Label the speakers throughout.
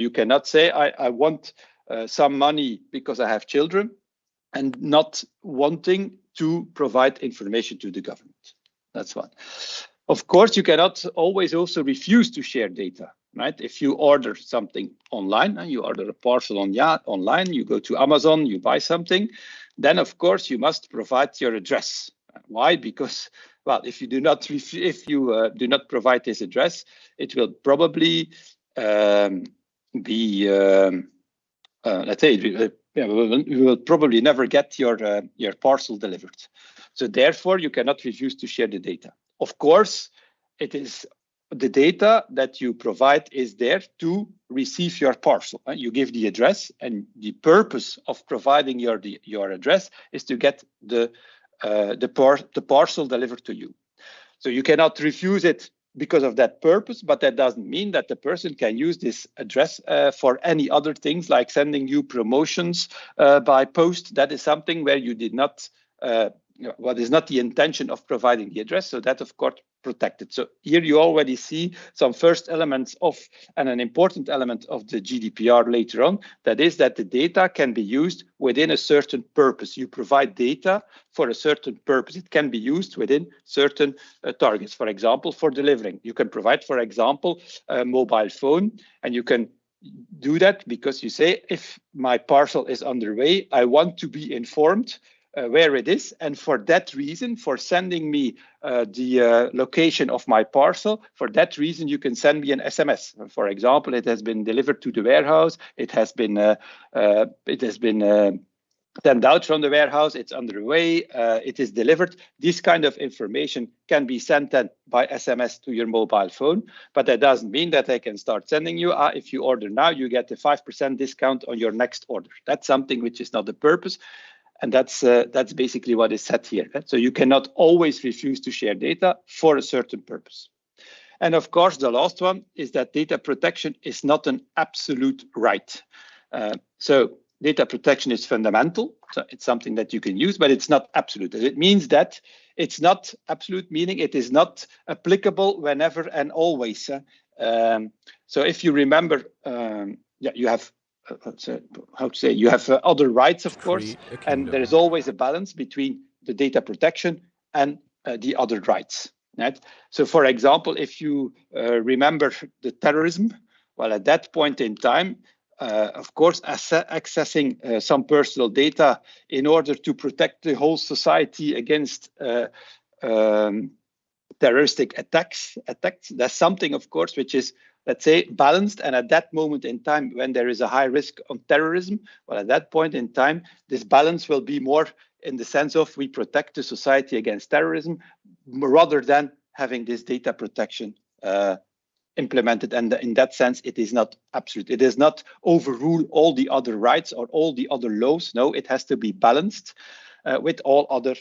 Speaker 1: You cannot say, I want some money because I have children, and not wanting to provide information to the government. That's one. Of course, you cannot always also refuse to share data, right? If you order something online, and you order a parcel online, you go to Amazon, you buy something, then of course you must provide your address. Why? Because, well, if you do not do not provide this address, it will probably be let's say you will probably never get your parcel delivered. So therefore, you cannot refuse to share the data. Of course, it is the data that you provide is there to receive your parcel. You give the address, and the purpose of providing your address is to get the parcel delivered to you. So you cannot refuse it because of that purpose, but that doesn't mean that the person can use this address for any other things, like sending you promotions by post. That is something where you did not, what is not the intention of providing the address. So that, of course, protected. So here you already see some first elements of, and an important element of the GDPR later on, that is that the data can be used within a certain purpose. You provide data for a certain purpose. It can be used within certain targets. For example, for delivering, you can provide, for example, a mobile phone, and you can do that because you say, if my parcel is underway, I want to be informed where it is, and for that reason, for sending me the location of my parcel, for that reason, you can send me an SMS. For example, it has been delivered to the warehouse. It has been sent out from the warehouse. It's underway. It is delivered. This kind of information can be sent then by SMS to your mobile phone, but that doesn't mean that they can start sending you. If you order now, you get a 5% discount on your next order. That's something which is not the purpose. And that's basically what is said here. So you cannot always refuse to share data for a certain purpose. And of course, the last one is that data protection is not an absolute right. So data protection is fundamental. So it's something that you can use, but it's not absolute. It means that it's not absolute, meaning it is not applicable whenever and always. So if you remember, you have you have other rights, of course, and there is always a balance between the data protection and the other rights. Right? So, for example, if you remember the terrorism, well, at that point in time, of course, accessing some personal data in order to protect the whole society against terroristic attacks, that's something, of course, which is, let's say, balanced. And at that moment in time, when there is a high risk on terrorism, well, at that point in time, this balance will be more in the sense of we protect the society against terrorism rather than having this data protection implemented. And in that sense, it is not absolute. It does not overrule all the other rights or all the other laws. No, it has to be balanced with all other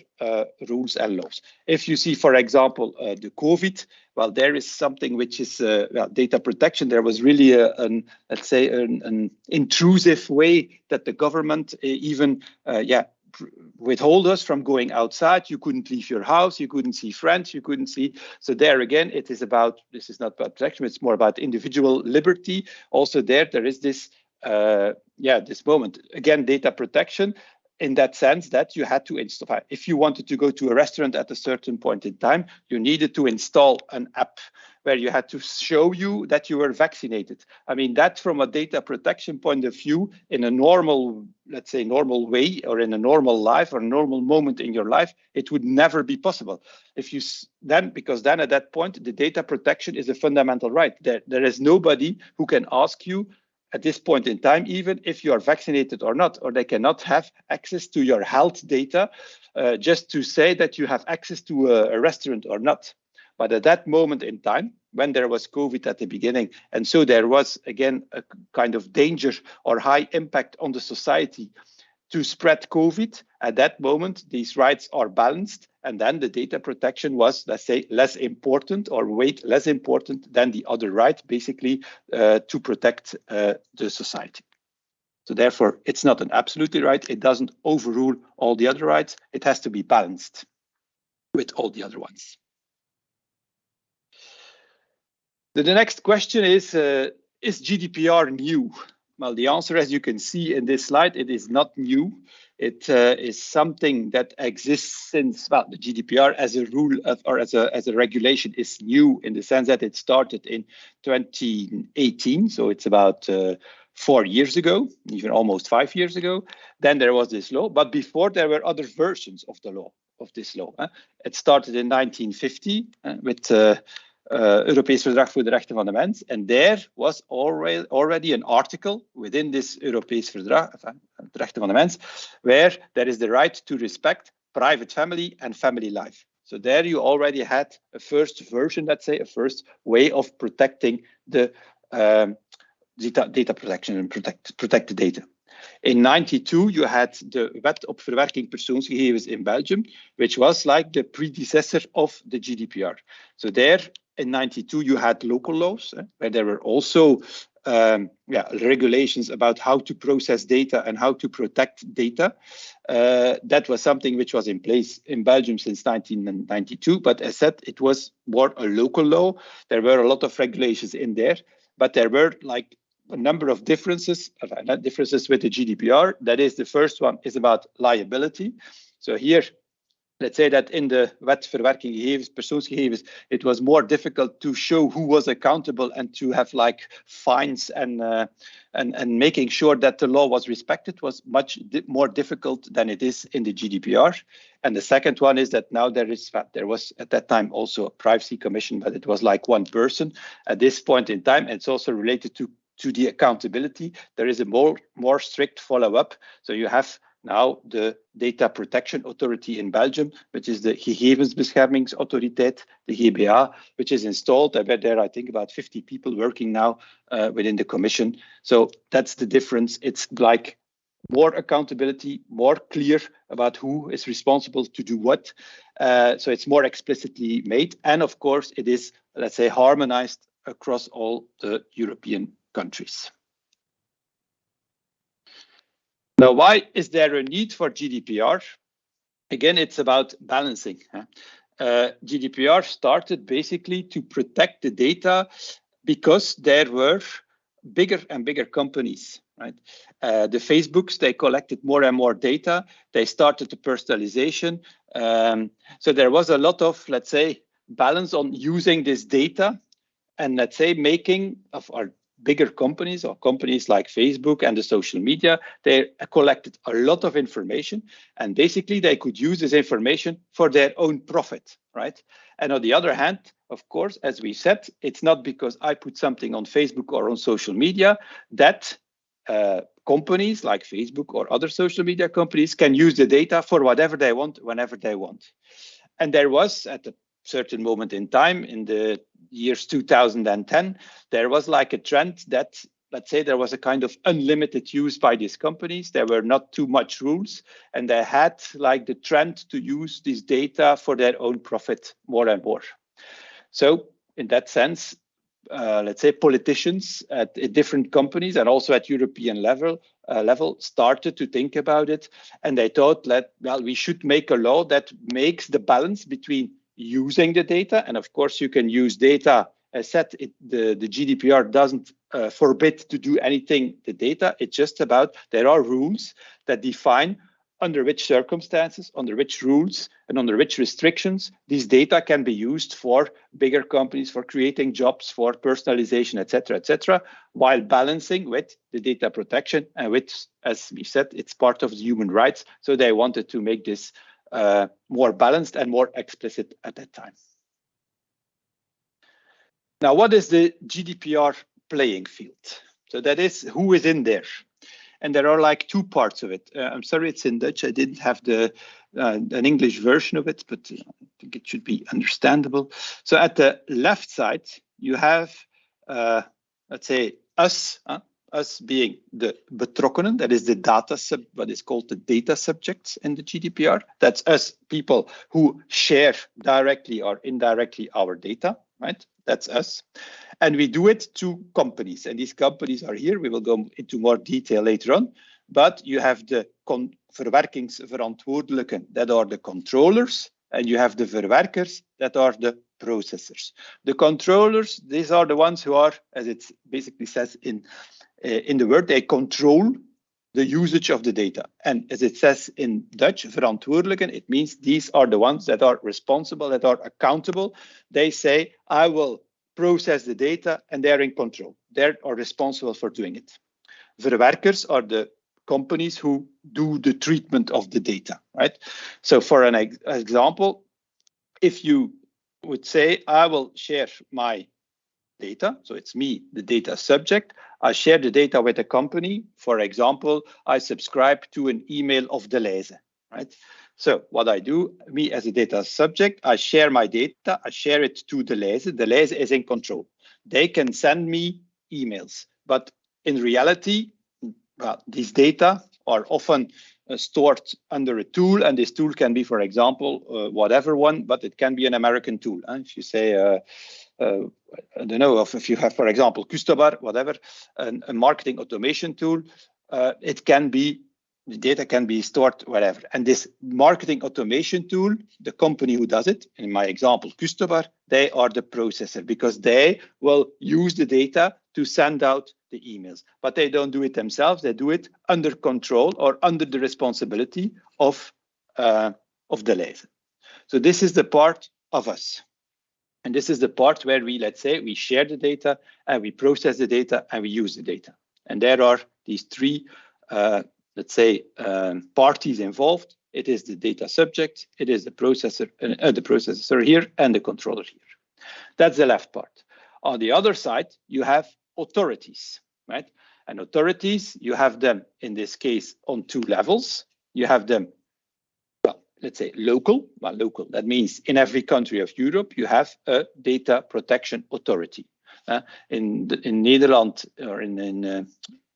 Speaker 1: rules and laws. If you see, for example, the COVID, well, there is something which is data protection. There was really let's say, an intrusive way that the government even, withhold us from going outside. You couldn't leave your house. You couldn't see friends. You couldn't see. So there again, it is about, this is not about protection. It's more about individual liberty. Also there is this, this moment. Again, data protection, in that sense that you had to install. If you wanted to go to a restaurant at a certain point in time, you needed to install an app where you had to show you that you were vaccinated. I mean, that from a data protection point of view, in a normal, let's say, normal way, or in a normal life or normal moment in your life, it would never be possible. If you because then at that point, the data protection is a fundamental right. There is nobody who can ask you at this point in time, even if you are vaccinated or not, or they cannot have access to your health data just to say that you have access to a restaurant or not. But at that moment in time, when there was COVID at the beginning, and so there was, again, a kind of danger or high impact on the society to spread COVID, at that moment, these rights are balanced. And then the data protection was, let's say, less important or weight less important than the other right, basically, to protect the society. So therefore, it's not an absolutely right. It doesn't overrule all the other rights. It has to be balanced with all the other ones. The next question is, Is GDPR new? Well, the answer, as you can see in this slide, it is not new. It is something that exists since, well, the GDPR as a rule or as a regulation is new in the sense that it started in 2018. So it's about 4 years ago, even almost 5 years ago. Then there was this law, but before there were other versions of the law, of this law. It started in 1950 with Europees Verdrag voor de Rechten van de Mens. And there was already an article within this Europees Verdrag, de Rechten van de Mens, where there is the right to respect private family and family life. So there you already had a first version, let's say, a first way of protecting the data protection and protect the data. In 92, you had the Wet op Verwerking Persoonsgegevens in Belgium, which was like the predecessor of the GDPR. So there, in 92, you had local laws where there were also regulations about how to process data and how to protect data. That was something which was in place in Belgium since 1992. But as said, it was more a local law. There were a lot of regulations in there, but there were like a number of differences with the GDPR. That is, the first one is about liability. So here, let's say that in the Wet Verwerking Gegevens, Persoonsgegevens, it was more difficult to show who was accountable and to have like fines and making sure that the law was respected was much more difficult than it is in the GDPR. And the second one is that now there was at that time also a privacy commission, but it was like one person at this point in time. It's also related to the accountability. There is a more strict follow-up. So you have now the Data Protection Authority in Belgium, which is the Gegevensbeschermingsautoriteit, the GBA, which is installed. I bet there, I think, about 50 people working now within the commission. So that's the difference. It's like more accountability, more clear about who is responsible to do what. So it's more explicitly made. And of course, it is, let's say, harmonized across all the European countries. Now, why is there a need for GDPR? Again, it's about balancing. GDPR started basically to protect the data because there were bigger and bigger companies, right? The Facebooks, they collected more and more data. They started the personalization. So there was a lot of, let's say, balance on using this data and, let's say, making of our bigger companies or companies like Facebook and the social media, they collected a lot of information and basically they could use this information for their own profit, right? And on the other hand, of course, as we said, it's not because I put something on Facebook or on social media that companies like Facebook or other social media companies can use the data for whatever they want, whenever they want. And there was at a certain moment in time in the years 2010, there was like a trend that, let's say, there was a kind of unlimited use by these companies. There were not too much rules, and they had like the trend to use this data for their own profit more and more. So in that sense, let's say politicians at different companies and also at European level started to think about it, and they thought that, well, we should make a law that makes the balance between using the data, and of course you can use data. As said, the GDPR doesn't forbid to do anything the data. It's just about there are rules that define under which circumstances, under which rules, and under which restrictions these data can be used for bigger companies, for creating jobs, for personalization, etc., while balancing with the data protection and with, as we said, it's part of the human rights. So they wanted to make this more balanced and more explicit at that time. Now, what is the GDPR playing field? So that is who is in there. And there are like two parts of it. I'm sorry, it's in Dutch. I didn't have an English version of it, but I think it should be understandable. So at the left side, you have, let's say, us being the betrokkenen, that is the data what is called the data subjects in the GDPR. That's us, people who share directly or indirectly our data, right? That's us. And we do it to companies. And these companies are here. We will go into more detail later on. But you have the verwerkingsverantwoordelijken, that are the controllers. And you have the verwerkers, that are the processors. The controllers, these are the ones who are, as it basically says in the word, they control the usage of the data. And as it says in Dutch, verantwoordelijken, it means these are the ones that are responsible, that are accountable. They say, I will process the data, and they're in control. They are responsible for doing it. Verwerkers are the companies who do the treatment of the data, right? So for an example, if you would say, I will share my data, so it's me, the data subject, I share the data with a company. For example, I subscribe to an email of Deleuze, right? So what I do, me as a data subject, I share my data, I share it to Deleuze. Deleuze is in control. They can send me emails, but in reality, well, these data are often stored under a tool, and this tool can be, for example, whatever one, but it can be an American tool. If you say, I don't know, if you have, for example, Custobar, whatever, a marketing automation tool, it can be, the data can be stored wherever. And this marketing automation tool, the company who does it, in my example, Custobar, they are the processor, because they will use the data to send out the emails. But they don't do it themselves. They do it under control or under the responsibility of Deleuze. So this is the part of us. And this is the part where we, let's say, we share the data and we process the data and we use the data. And there are these three, let's say, parties involved. It is the data subject, it is the processor here, and the controller here. That's the left part. On the other side, you have authorities, right? And authorities, you have them in this case on two levels. You have them, well, let's say local. Well, local, that means in every country of Europe, you have a data protection authority. In Nederland, or in the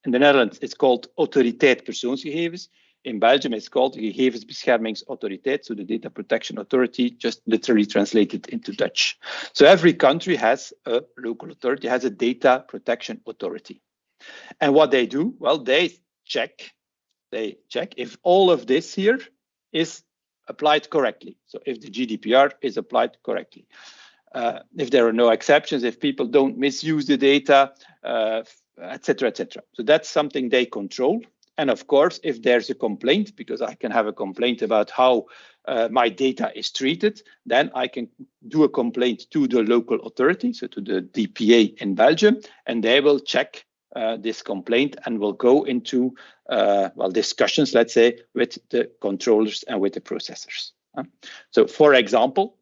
Speaker 1: Netherlands, it's called Autoriteit Persoonsgegevens. In Belgium, it's called Gegevensbeschermingsautoriteit, so the Data Protection Authority, just literally translated into Dutch. So every country has a local authority, has a data protection authority. And what they do, well, they check if all of this here is applied correctly. So if the GDPR is applied correctly, if there are no exceptions, if people don't misuse the data, etc., etc. So that's something they control. And of course, if there's a complaint, because I can have a complaint about how my data is treated, then I can do a complaint to the local authority, so to the DPA in Belgium, and they will check this complaint and will go into well, discussions, let's say, with the controllers and with the processors. So for example,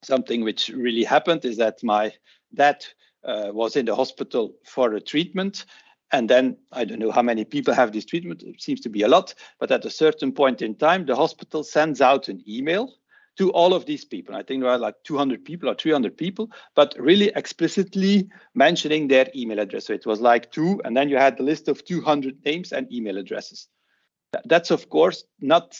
Speaker 1: something which really happened is that my dad was in the hospital for a treatment. And then I don't know how many people have this treatment. It seems to be a lot. But at a certain point in time, the hospital sends out an email to all of these people. I think there are like 200 people or 300 people, but really explicitly mentioning their email address. So it was like two, and then you had the list of 200 names and email addresses. That's, of course, not,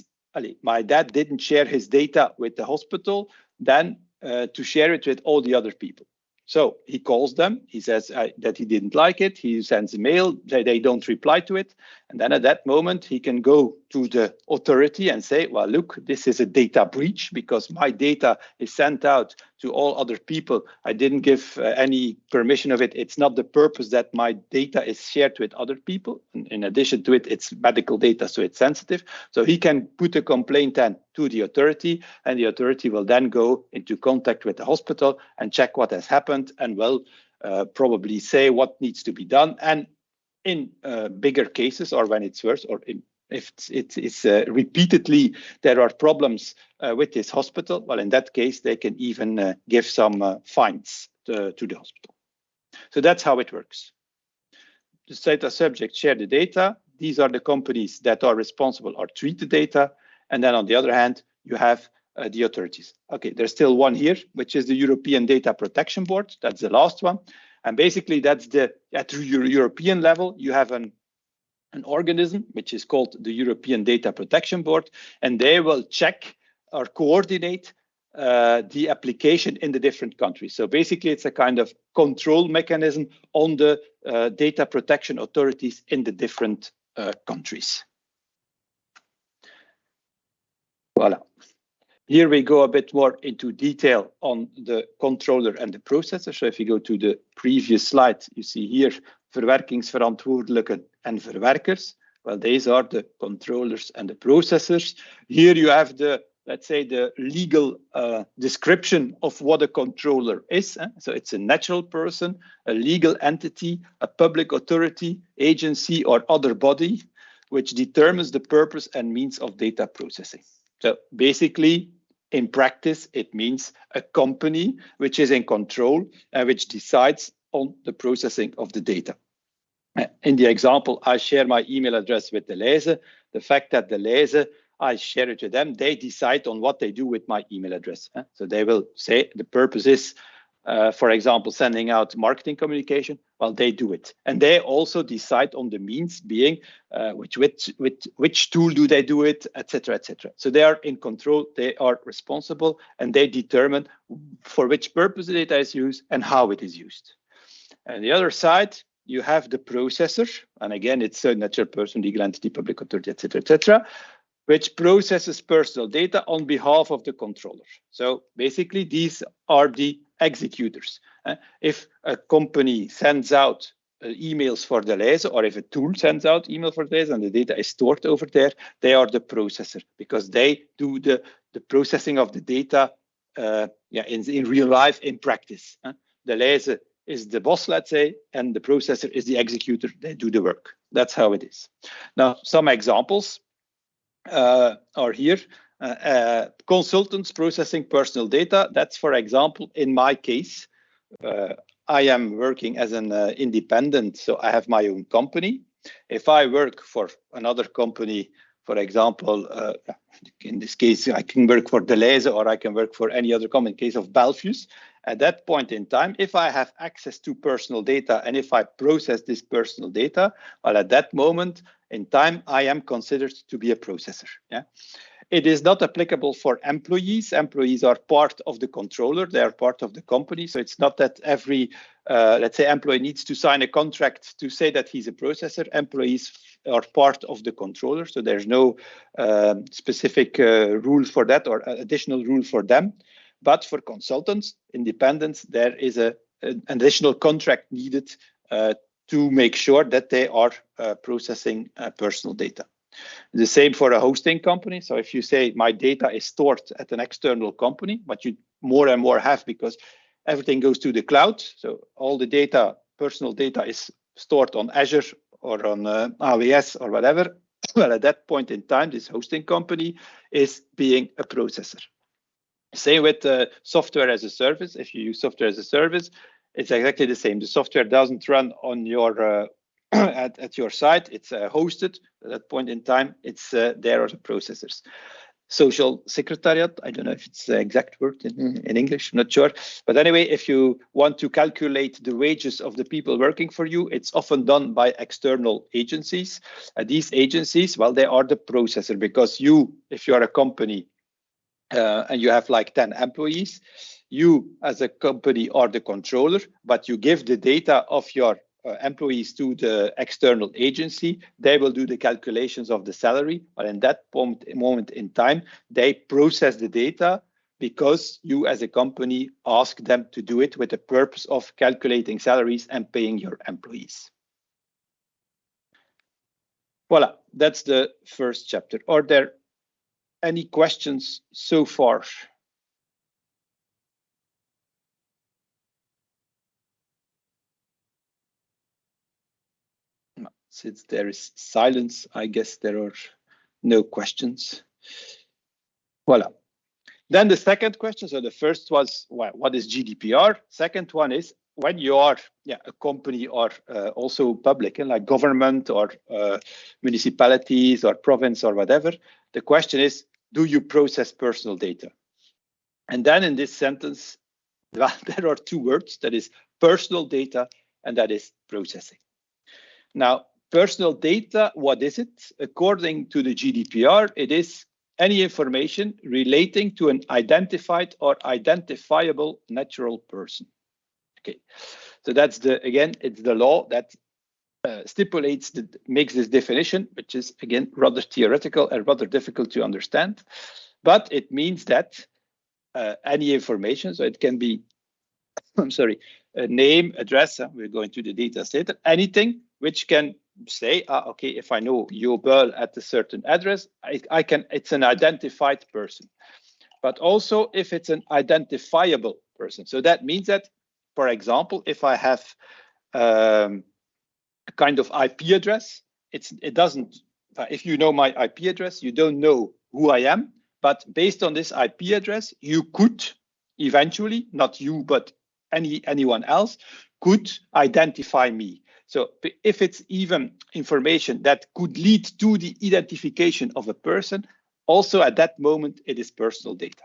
Speaker 1: my dad didn't share his data with the hospital, then to share it with all the other people. So he calls them, he says that he didn't like it, he sends a mail, they don't reply to it. And then at that moment, he can go to the authority and say, well, look, this is a data breach because my data is sent out to all other people. I didn't give any permission of it. It's not the purpose that my data is shared with other people. In addition to it, it's medical data, so it's sensitive. So he can put a complaint then to the authority, and the authority will then go into contact with the hospital and check what has happened and will probably say what needs to be done. And in bigger cases, or when it's worse, or if it's repeatedly there are problems with this hospital, well, in that case, they can even give some fines to the hospital. So that's how it works. The data subjects share the data. These are the companies that are responsible or treat the data. And then on the other hand, you have the authorities. Okay, there's still one here, which is the European Data Protection Board. That's the last one. And basically, that's at European level, you have an organism, which is called the European Data Protection Board, and they will check or coordinate the application in the different countries. So basically, it's a kind of control mechanism on the data protection authorities in the different countries. Voilà. Here we go a bit more into detail on the controller and the processor. So if you go to the previous slide, you see here verwerkingsverantwoordelijken en verwerkers. Well, these are the controllers and the processors. Here you have the, let's say, the legal description of what a controller is. So it's a natural person, a legal entity, a public authority, agency, or other body, which determines the purpose and means of data processing. So basically, in practice, it means a company which is in control and which decides on the processing of the data. In the example, I share my email address with the lezer. The fact that the lezer, I share it to them, they decide on what they do with my email address. So they will say the purpose is, for example, sending out marketing communication. Well, they do it. And they also decide on the means being, which tool do they do it, etc., etc. So they are in control, they are responsible, and they determine for which purpose the data is used and how it is used. And the other side, you have the processor, and again, it's a natural person, legal entity, public authority, etc., which processes personal data on behalf of the controller. So basically, these are the executors. If a company sends out emails for the lezer, or if a tool sends out email for the lezer and the data is stored over there, they are the processor because they do the processing of the data in real life, in practice. The lezer is the boss, let's say, and the processor is the executor. They do the work. That's how it is. Now, some examples are here. Consultants processing personal data. That's, for example, in my case, I am working as an independent, so I have my own company. If I work for another company, for example, in this case, I can work for Deleuze or I can work for any other company. In case of Belfius, at that point in time, if I have access to personal data and if I process this personal data, well, at that moment in time, I am considered to be a processor. Yeah. It is not applicable for employees. Employees are part of the controller. They are part of the company. So it's not that every, let's say, employee needs to sign a contract to say that he's a processor. Employees are part of the controller. So there's no specific rule for that or additional rule for them. But for consultants, independents, there is an additional contract needed to make sure that they are processing personal data. The same for a hosting company. So if you say my data is stored at an external company, but you more and more have because everything goes to the cloud. So all the data, personal data is stored on Azure or on AWS or whatever. Well, at that point in time, this hosting company is being a processor. Same with software as a service. If you use software as a service, it's exactly the same. The software doesn't run on your at your site. It's hosted. At that point in time, it's there are the processors. Social secretariat, I don't know if it's the exact word in English, I'm not sure. But anyway, if you want to calculate the wages of the people working for you, it's often done by external agencies. These agencies, well, they are the processor because you, if you are a company and you have like 10 employees, you as a company are the controller, but you give the data of your employees to the external agency. They will do the calculations of the salary, but in that moment in time, they process the data because you as a company ask them to do it with the purpose of calculating salaries and paying your employees. Voila, that's the first chapter. Are there any questions so far? Since there is silence, I guess there are no questions. Voila. Then the second question, so the first was, what is GDPR? Second one is, when you are a company or also public, like government or municipalities or province or whatever, the question is, do you process personal data? And then in this sentence, well, there are two words, that is personal data and that is processing. Now, personal data, what is it? According to the GDPR, it is any information relating to an identified or identifiable natural person. Okay, so that's again, it's the law that makes this definition, which is again rather theoretical and rather difficult to understand. but it means that any information, so it can be, I'm sorry, a name, address, we're going to the data later, anything which can say, okay, if I know Jobel at a certain address, I can, it's an identified person. But also if it's an identifiable person. So that means that, for example, if I have a kind of IP address, it doesn't, if you know my IP address, you don't know who I am, but based on this IP address, you could eventually, not you, but anyone else could identify me. So if it's even information that could lead to the identification of a person, also at that moment, it is personal data.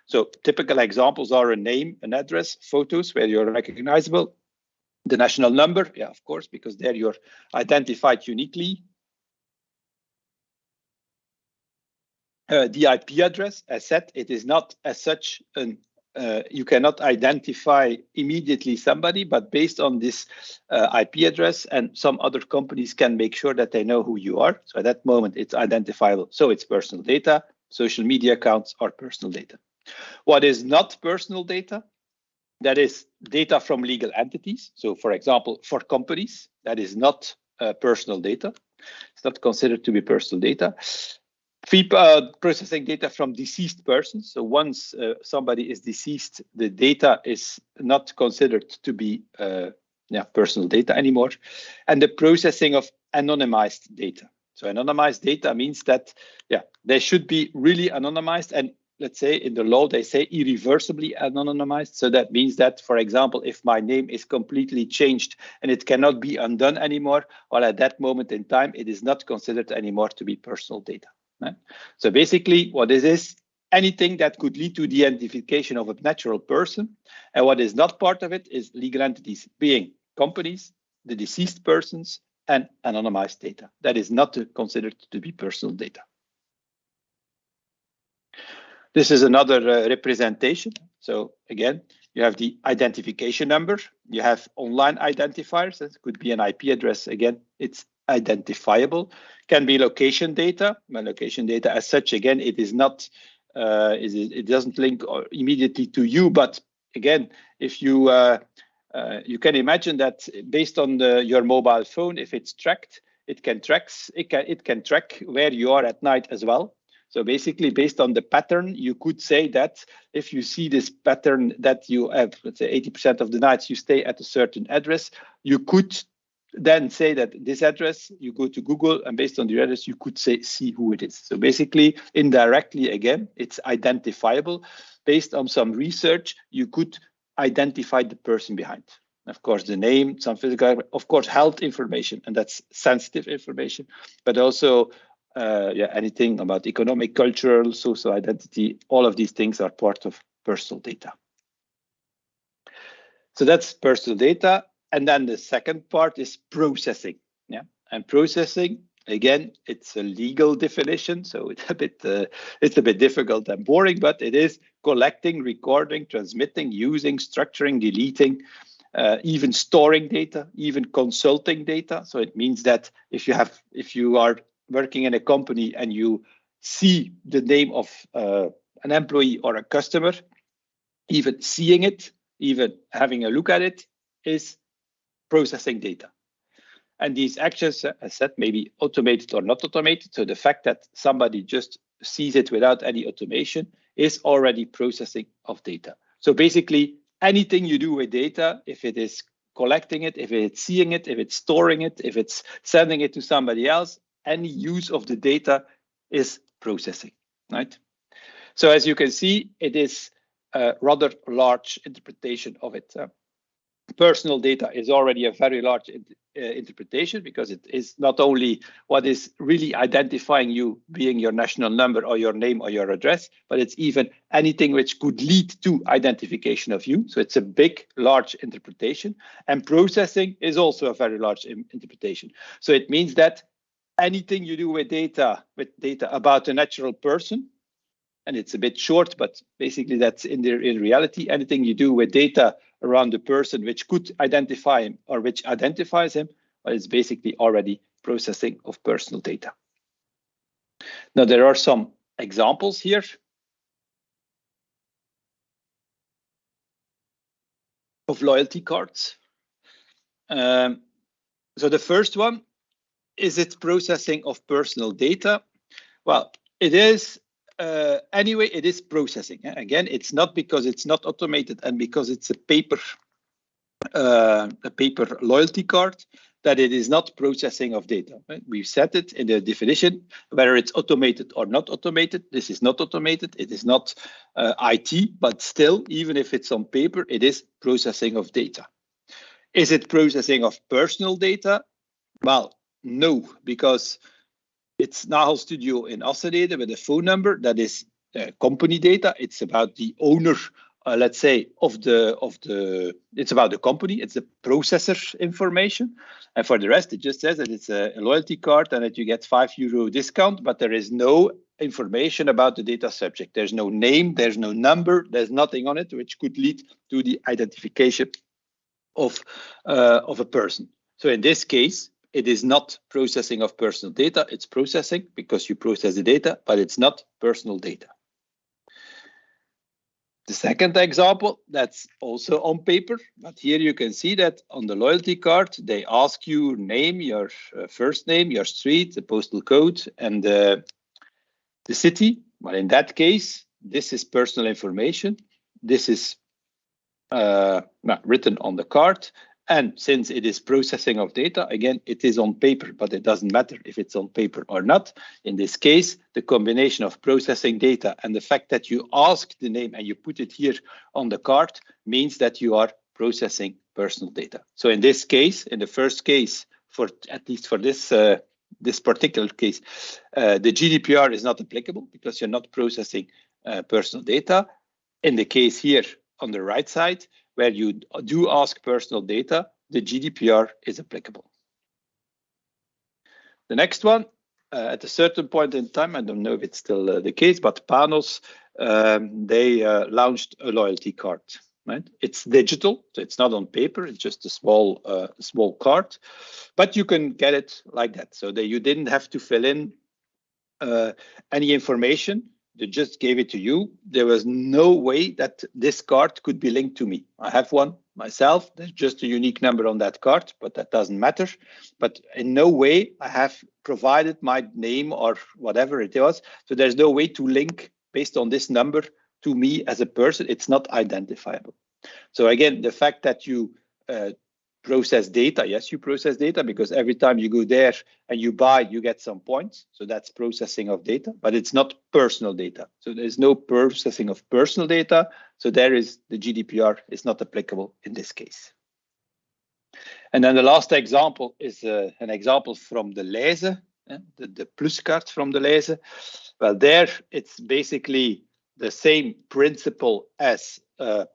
Speaker 1: So typical examples are a name, an address, photos where you're recognizable, the national number, yeah, of course, because there you're identified uniquely. The IP address, as said, it is not as such an you cannot identify immediately somebody, but based on this IP address, and some other companies can make sure that they know who you are. So at that moment, it's identifiable. So it's personal data. Social media accounts are personal data. What is not personal data? That is data from legal entities. So for example, for companies, that is not personal data. It's not considered to be personal data. Processing data from deceased persons. So once somebody is deceased, the data is not considered to be personal data anymore. And the processing of anonymized data. So anonymized data means that, they should be really anonymized. And let's say in the law, they say irreversibly anonymized. So that means that, for example, if my name is completely changed and it cannot be undone anymore, well, at that moment in time, it is not considered anymore to be personal data. Right? So basically what it is, anything that could lead to the identification of a natural person. And what is not part of it is legal entities, being companies, the deceased persons, and anonymized data. That is not considered to be personal data. This is another representation. So again, you have the identification number. You have online identifiers. That could be an IP address. Again, it's identifiable. Can be location data. Well, location data as such, again, it is not, it doesn't link immediately to you. But again, if you you can imagine that based on your mobile phone, if it's tracked, it can track where you are at night as well. So basically, based on the pattern, you could say that if you see this pattern that you have, let's say 80% of the nights you stay at a certain address, you could then say that this address, you go to Google, and based on the address, you could see who it is. So basically, indirectly, again, it's identifiable. Based on some research, you could identify the person behind. Of course, the name, some physical, of course, health information, and that's sensitive information, but also anything about economic, cultural, social identity, all of these things are part of personal data. So that's personal data. And then the second part is processing. Yeah, and processing, again, it's a legal definition, so it's a bit difficult and boring, but it is collecting, recording, transmitting, using, structuring, deleting, even storing data, even consulting data. So it means that if you are working in a company and you see the name of an employee or a customer, even seeing it, even having a look at it, is processing data. And these actions, as said, may be automated or not automated. So the fact that somebody just sees it without any automation is already processing of data. So basically, anything you do with data, if it is collecting it, if it's seeing it, if it's storing it, if it's sending it to somebody else, any use of the data is processing, right? So as you can see, it is a rather large interpretation of it. Personal data is already a very large interpretation, because it is not only what is really identifying you, being your national number or your name or your address, but it's even anything which could lead to identification of you. So it's a big, large interpretation. And processing is also a very large interpretation. So it means that anything you do with data about a natural person, and it's a bit short, but basically that's in reality, anything you do with data around the person which could identify him or which identifies him, well, it's basically already processing of personal data. Now, there are some examples here. Of loyalty cards. So the first one, is it processing of personal data? Well, it is anyway, it is processing. Again, it's not because it's not automated and because it's a paper loyalty card that it is not processing of data. Right? We've set it in the definition, whether it's automated or not automated. This is not automated. It is not IT, but still, even if it's on paper, it is processing of data. Is it processing of personal data? Well, no, because it's Nagel Studio in Assenede with a phone number that is company data. It's about the owner, let's say, it's about the company. It's the processor information. And for the rest, it just says that it's a loyalty card and that you get €5 discount, but there is no information about the data subject. There's no name, there's no number, there's nothing on it, which could lead to the identification of a person. So in this case, it is not processing of personal data. It's processing because you process the data, but it's not personal data. The second example, that's also on paper, but here you can see that on the loyalty card, they ask you name, your first name, your street, the postal code, and the city. Well, in that case, this is personal information. This is written on the card. And since it is processing of data, again, it is on paper, but it doesn't matter if it's on paper or not. In this case, the combination of processing data and the fact that you ask the name and you put it here on the card means that you are processing personal data. So in this case, in the first case, for at least for this particular case, the GDPR is not applicable because you're not processing personal data. In the case here on the right side, where you do ask personal data, the GDPR is applicable. The next one, at a certain point in time, I don't know if it's still the case, but Panos, they launched a loyalty card. Right? It's digital, so it's not on paper. It's just a small card, but you can get it like that. So that you didn't have to fill in any information. They just gave it to you. There was no way that this card could be linked to me. I have one myself. There's just a unique number on that card, but that doesn't matter. But in no way I have provided my name or whatever it was. So there's no way to link based on this number to me as a person. It's not identifiable. So again, the fact that you process data. Yes, you process data because every time you go there and you buy, you get some points. So that's processing of data, but it's not personal data. So there's no processing of personal data. So there is the GDPR is not applicable in this case. And then the last example is an example from the Lease, the plus card from the Lease. Well, there it's basically the same principle as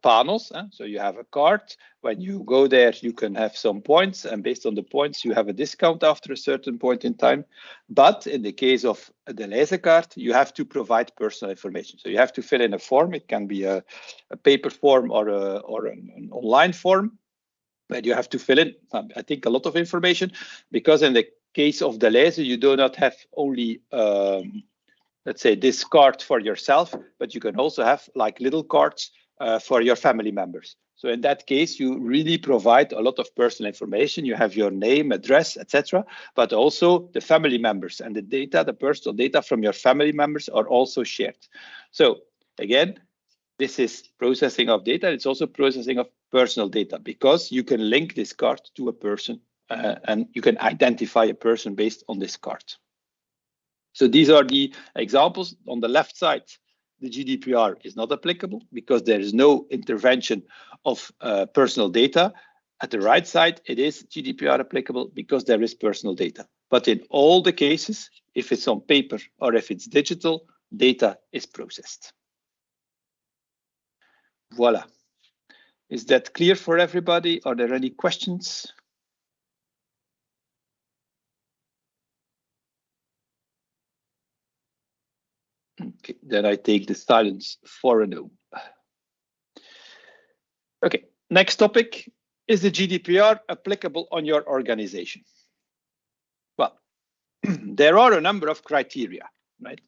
Speaker 1: Panos. So you have a card. When you go there, you can have some points, and based on the points, you have a discount after a certain point in time. But in the case of the Lease card, you have to provide personal information. So you have to fill in a form. It can be a paper form or an online form, but you have to fill in, I think, a lot of information, because in the case of the Lease, you do not have only let's say this card for yourself, but you can also have like little cards for your family members. So in that case, you really provide a lot of personal information. You have your name, address, etc., but also the family members and the data, the personal data from your family members are also shared. So again, this is processing of data. It's also processing of personal data because you can link this card to a person and you can identify a person based on this card. So these are the examples. On the left side, the GDPR is not applicable because there is no intervention of personal data. At the right side, it is GDPR applicable because there is personal data. But in all the cases, if it's on paper or if it's digital, data is processed. Voila. Is that clear for everybody? Are there any questions? Okay, then I take the silence for a no. Okay, next topic. Is the GDPR applicable on your organization? Well, there are a number of criteria, right?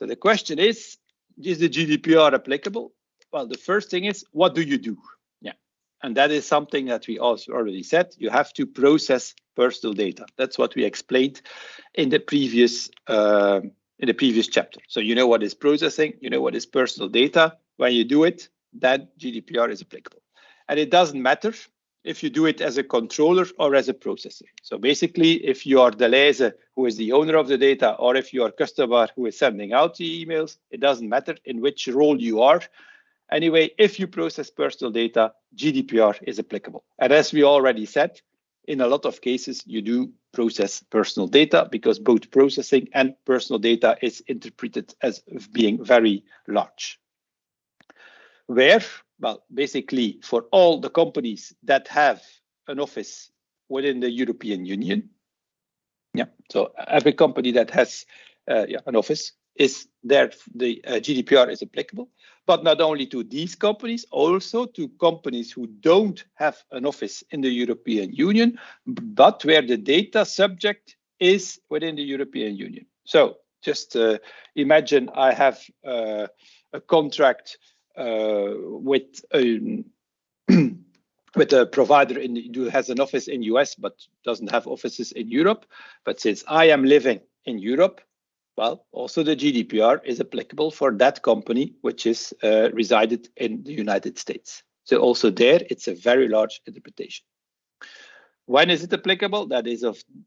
Speaker 1: So the question is the GDPR applicable? Well, the first thing is, what do you do? Yeah, and that is something that we also already said. You have to process personal data. That's what we explained in the previous chapter. So you know what is processing, you know what is personal data. When you do it, then GDPR is applicable. And it doesn't matter if you do it as a controller or as a processor. So basically, if you are the lezer who is the owner of the data, or if you are a customer who is sending out the emails, it doesn't matter in which role you are. Anyway, if you process personal data, GDPR is applicable. And as we already said, in a lot of cases, you do process personal data because both processing and personal data is interpreted as being very large. Where? Well, basically for all the companies that have an office within the European Union. Yeah, so every company that has an office is there, the GDPR is applicable, but not only to these companies, also to companies who don't have an office in the European Union, but where the data subject is within the European Union. So just imagine I have a contract with a provider who has an office in US but doesn't have offices in Europe. But since I am living in Europe, well, also the GDPR is applicable for that company which is resided in the United States. So also there, it's a very large interpretation. When is it applicable? That is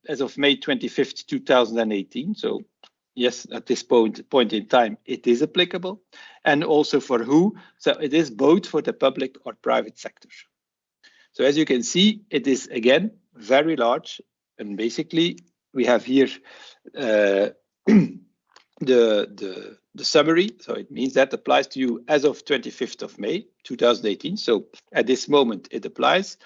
Speaker 1: as of May 25th, 2018. So yes, at this point in time, it is applicable. And also for who? So it is both for the public or private sector. So as you can see, it is, again, very large. And basically, we have here the summary. So it means that applies to you as of 25th of May, 2018. So at this moment, it applies.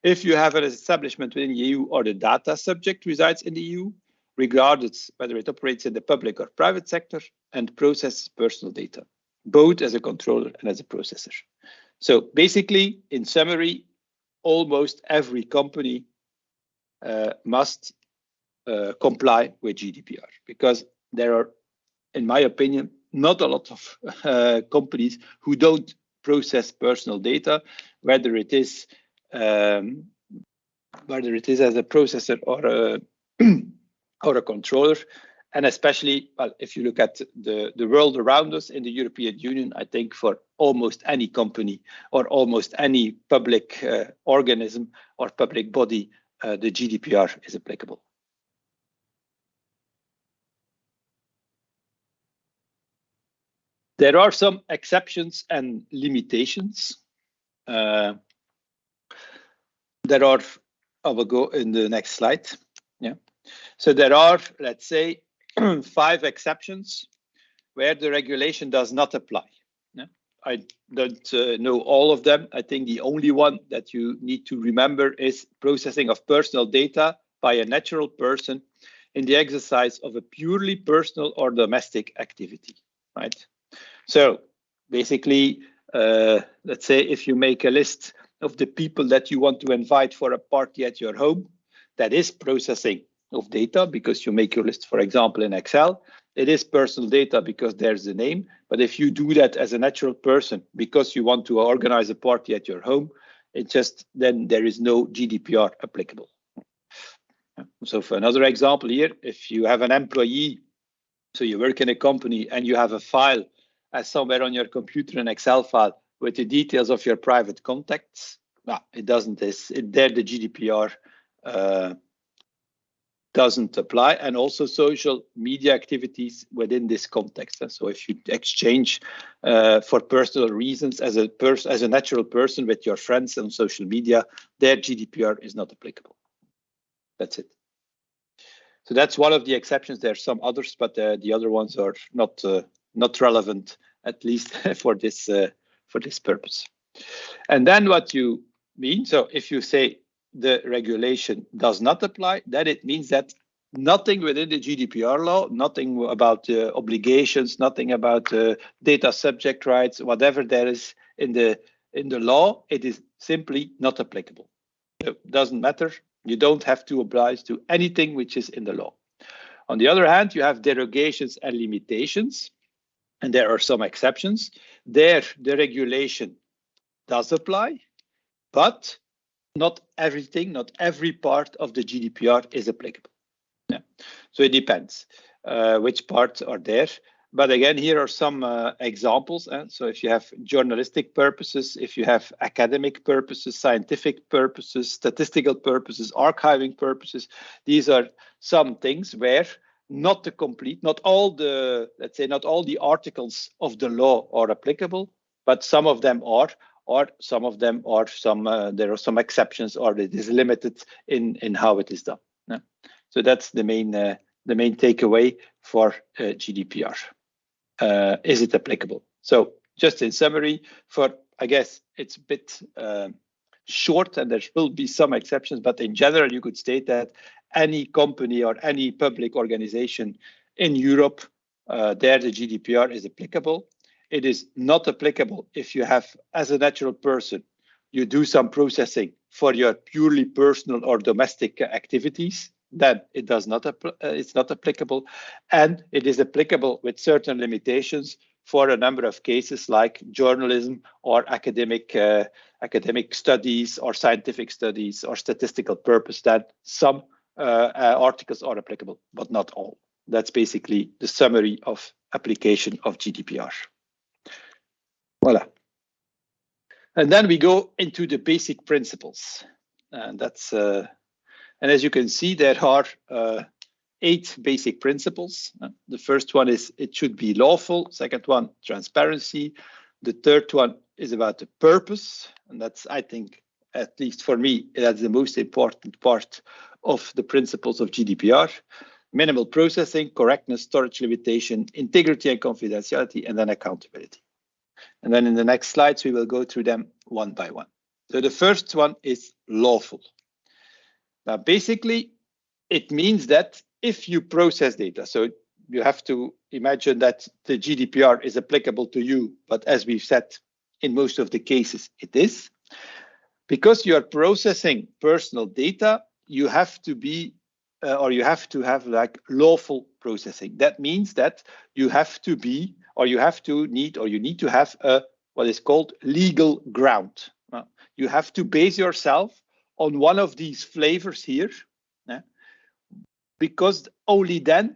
Speaker 1: If you have an establishment within the EU or the data subject resides in the EU, regardless whether it operates in the public or private sector, and processes personal data, both as a controller and as a processor. So basically, in summary, almost every company must comply with GDPR, because there are, in my opinion, not a lot of companies who don't process personal data, whether it is as a processor or a controller. And especially, well, if you look at the world around us in the European Union, I think for almost any company or almost any public organism or public body, the GDPR is applicable. There are some exceptions and limitations. I will go in the next slide. Yeah. So there are, let's say, 5 exceptions where the regulation does not apply. Yeah. I don't know all of them. I think the only one that you need to remember is processing of personal data by a natural person in the exercise of a purely personal or domestic activity, right? So basically, let's say if you make a list of the people that you want to invite for a party at your home, that is processing of data because you make your list, for example, in Excel. It is personal data because there's the name. But if you do that as a natural person because you want to organize a party at your home, then there is no GDPR applicable. So for another example here, if you have an employee, so you work in a company and you have a file somewhere on your computer, an Excel file with the details of your private contacts, it doesn't. There the GDPR doesn't apply, and also social media activities within this context. So if you exchange for personal reasons as a natural person with your friends on social media, their GDPR is not applicable. That's it. So that's one of the exceptions. There are some others, but the other ones are not relevant, at least for this purpose. And then what you mean, so if you say the regulation does not apply, then it means that nothing within the GDPR law, nothing about obligations, nothing about data subject rights, whatever there is in the law, it is simply not applicable. It doesn't matter. You don't have to oblige to anything which is in the law. On the other hand, you have derogations and limitations. and there are some exceptions. There, the regulation does apply, but not everything, not every part of the GDPR is applicable. Yeah. So it depends which parts are there. But again, here are some examples. So if you have journalistic purposes, if you have academic purposes, scientific purposes, statistical purposes, archiving purposes, these are some things where not the complete, not all the, let's say, not all the articles of the law are applicable, but some of them are, or some of them are some, there are some exceptions, or it is limited in how it is done. Yeah. So that's the main takeaway for GDPR. Is it applicable? So just in summary, for, I guess it's a bit short and there will be some exceptions, but in general, you could state that any company or any public organization in Europe, there the GDPR is applicable. It is not applicable if you have, as a natural person, you do some processing for your purely personal or domestic activities, then it does not it's not applicable, and it is applicable with certain limitations for a number of cases like journalism or academic studies or scientific studies or statistical purpose. That some articles are applicable, but not all. That's basically the summary of application of GDPR. Voila. And then we go into the basic principles, and that's. And as you can see, there are 8 basic principles. The first one is it should be lawful. Second one, transparency. The third one is about the purpose. And that's, I think, at least for me, that's the most important part of the principles of GDPR. Minimal processing, correctness, storage limitation, integrity and confidentiality, and then accountability. And then in the next slides, we will go through them one by one. So the first one is lawful. Now, basically, it means that if you process data, so you have to imagine that the GDPR is applicable to you, but as we've said, in most of the cases, it is. Because you are processing personal data, you have to be, or you have to have like lawful processing. That means that you have to be, or you have to need, or you need to have a, what is called legal ground. You have to base yourself on one of these flavors here, because only then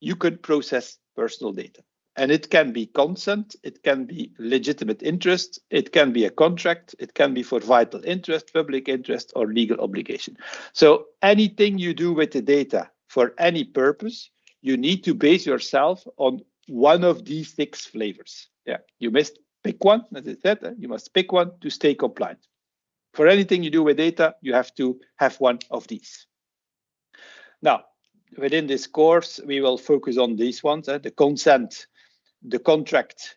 Speaker 1: you can process personal data. And it can be consent, it can be legitimate interest, it can be a contract, it can be for vital interest, public interest, or legal obligation. So anything you do with the data for any purpose, you need to base yourself on one of these 6 flavors. Yeah, you must pick one, as I said, you must pick one to stay compliant. For anything you do with data, you have to have one of these. Now, within this course, we will focus on these ones, the consent, the contract,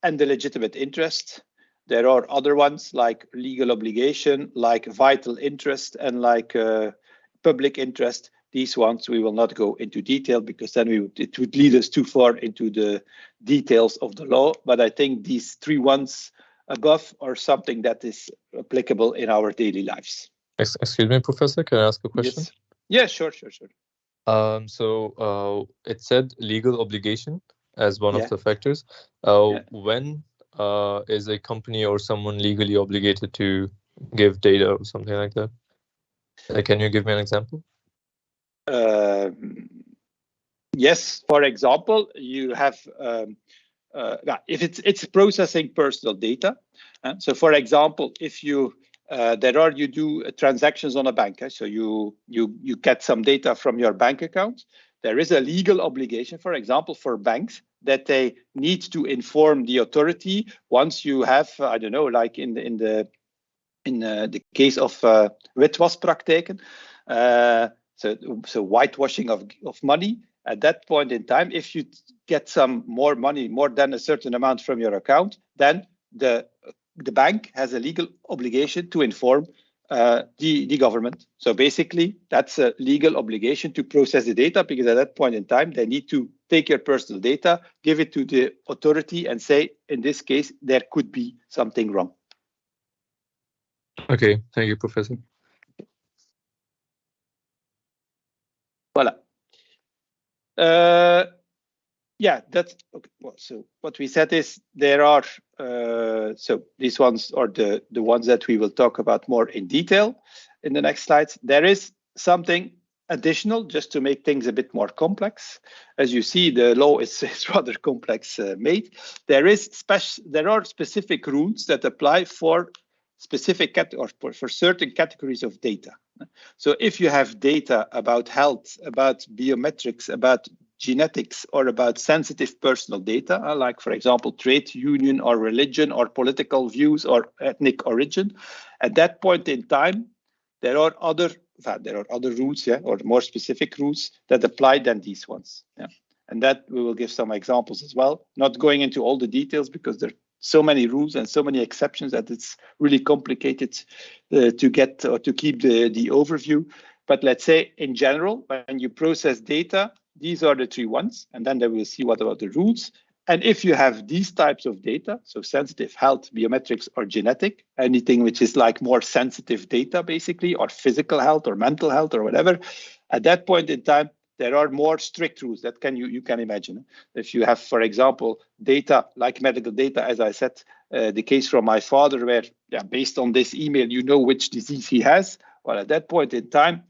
Speaker 1: and the legitimate interest. There are other ones like legal obligation, like vital interest, and like public interest. These ones we will not go into detail because then it would lead us too far into the details of the law. But I think these 3 ones above are something that is applicable in our daily lives.
Speaker 2: Excuse me, Professor, can I ask a question?
Speaker 1: Yes. Yeah, sure.
Speaker 2: So it said legal obligation as one of the factors. When is a company or someone legally obligated to give data or something like that? Can you give me an example?
Speaker 1: Yes, for example, you have if it's processing personal data. So, for example, if you you do transactions on a bank, so you get some data from your bank account. There is a legal obligation, for example, for banks that they need to inform the authority once you have, I don't know, like in the case of witwaspraktijken, so whitewashing of money. At that point in time, if you get some more money, more than a certain amount from your account, then the bank has a legal obligation to inform the government. So basically, that's a legal obligation to process the data, because at that point in time, they need to take your personal data, give it to the authority, and say, in this case, there could be something wrong.
Speaker 2: Okay, thank you, Professor.
Speaker 1: Voilà. Yeah, that's okay. Well, so what we said is there are so these ones are the ones that we will talk about more in detail in the next slides. There is something additional just to make things a bit more complex. As you see, the law is rather complex made. There are specific rules that apply for specific for certain categories of data. So if you have data about health, about biometrics, about genetics, or about sensitive personal data, like, for example, trade union or religion or political views or ethnic origin, at that point in time, there are other rules, yeah, or more specific rules that apply than these ones. Yeah. And that we will give some examples as well, not going into all the details because there are so many rules and so many exceptions that it's really complicated to get or to keep the overview. But let's say in general, when you process data, these are the three ones, and then we'll see what about the rules. And if you have these types of data, so sensitive, health, biometrics, or genetic, anything which is like more sensitive data, basically, or physical health or mental health or whatever, at that point in time, there are more strict rules that you can imagine. If you have, for example, data like medical data, as I said, the case from my father, where based on this email, you know which disease he has. Well, at that point in time,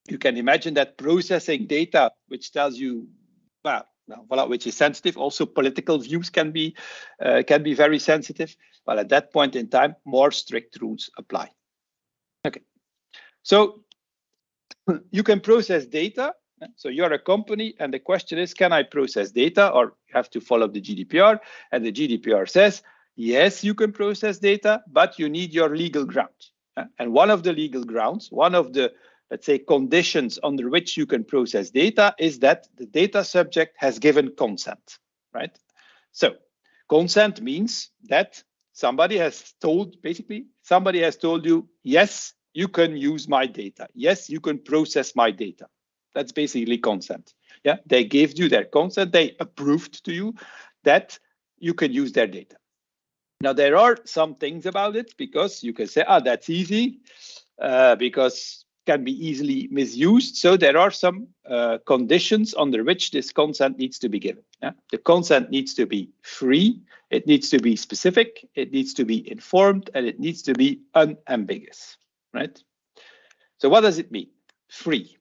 Speaker 1: you can imagine that processing data which tells you, which is sensitive. Also, political views can be very sensitive. But at that point in time, more strict rules apply. Okay, so you can process data. So you're a company, and the question is, can I process data? Or you have to follow the GDPR, and the GDPR says, yes, you can process data, but you need your legal ground. And one of the legal grounds, one of the, let's say, conditions under which you can process data is that the data subject has given consent, right? So consent means that somebody has told you, yes, you can use my data. Yes, you can process my data. That's basically consent. Yeah, they gave you their consent. They approved to you that you can use their data. Now, there are some things about it, because you can say, that's easy, because can be easily misused. So there are some conditions under which this consent needs to be given. Yeah? The consent needs to be free, it needs to be specific, it needs to be informed, and it needs to be unambiguous, right? So what does it mean? Free.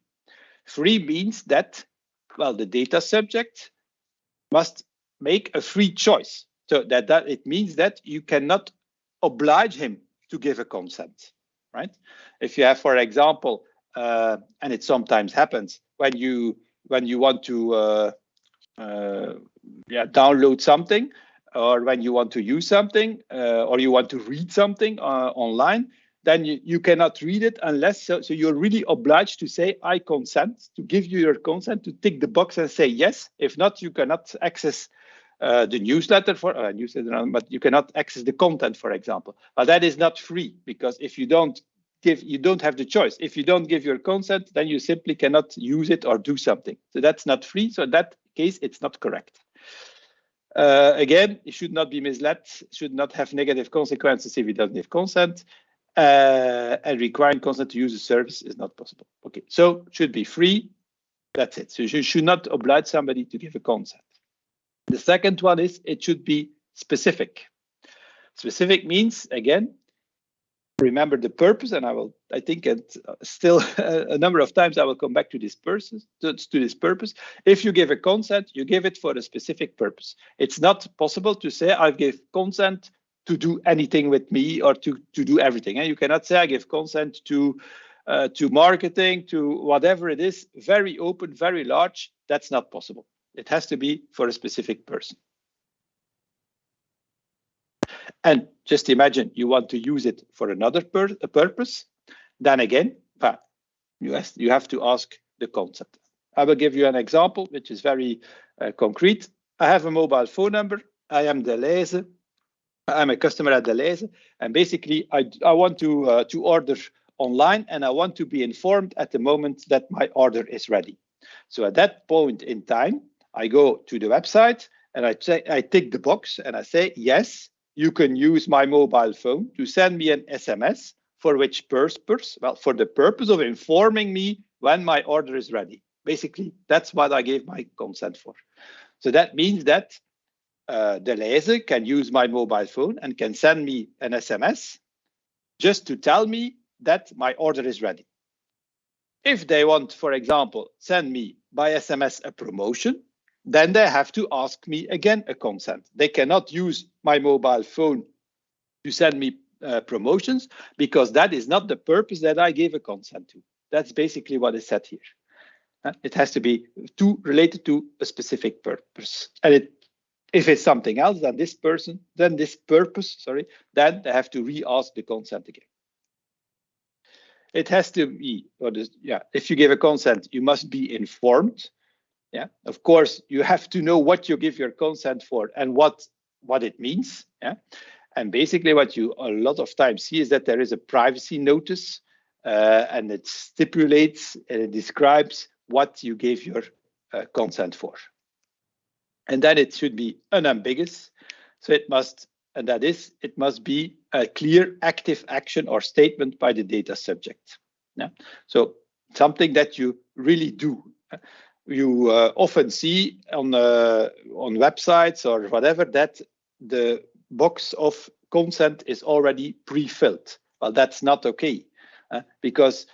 Speaker 1: Free means that, well, the data subject must make a free choice. So that it means that you cannot oblige him to give a consent, right? If you have, for example, and it sometimes happens when you want to download something, or when you want to use something, or you want to read something online, then you cannot read it unless, so you're really obliged to say, I consent, to give you your consent, to tick the box and say yes. If not, you cannot access the newsletter but you cannot access the content, for example. But that is not free, because if you don't have the choice. If you don't give your consent, then you simply cannot use it or do something. So that's not free. So in that case, it's not correct. Again, it should not be misled, should not have negative consequences if you don't give consent. And requiring consent to use a service is not possible. Okay, so it should be free. That's it. So you should not oblige somebody to give a consent. The second one is it should be specific. Specific means, again, remember the purpose, and I think still a number of times I will come back to this purpose. If you give a consent, you give it for a specific purpose. It's not possible to say I give consent to do anything with me, or to do everything. And you cannot say I give consent to marketing, to whatever it is, very open, very large. That's not possible. It has to be for a specific person. And just imagine you want to use it for another purpose, then again, you have to ask the consent. I will give you an example, which is very concrete. I have a mobile phone number. I am Deleuze. I'm a customer at Deleuze, and basically I want to order online, and I want to be informed at the moment that my order is ready. So at that point in time, I go to the website and I tick the box and I say, yes, you can use my mobile phone to send me an SMS. For which purpose? Well, for the purpose of informing me when my order is ready. Basically, that's what I gave my consent for. So that means that the lezer can use my mobile phone and can send me an SMS just to tell me that my order is ready. If they want, for example, send me by SMS a promotion, then they have to ask me again a consent. They cannot use my mobile phone to send me promotions, because that is not the purpose that I gave a consent to. That's basically what is said here. It has to be related to a specific purpose. And if it's something else than this purpose, then they have to re-ask the consent again. It has to be, if you give a consent, you must be informed. Yeah, of course, you have to know what you give your consent for and what it means. Yeah, and basically what you a lot of times see is that there is a privacy notice, and it stipulates and it describes what you gave your consent for. And then it should be unambiguous. So it must be a clear active action or statement by the data subject. Yeah? So something that you really do. You often see on websites or whatever that the box of consent is already pre-filled. Well, that's not okay, because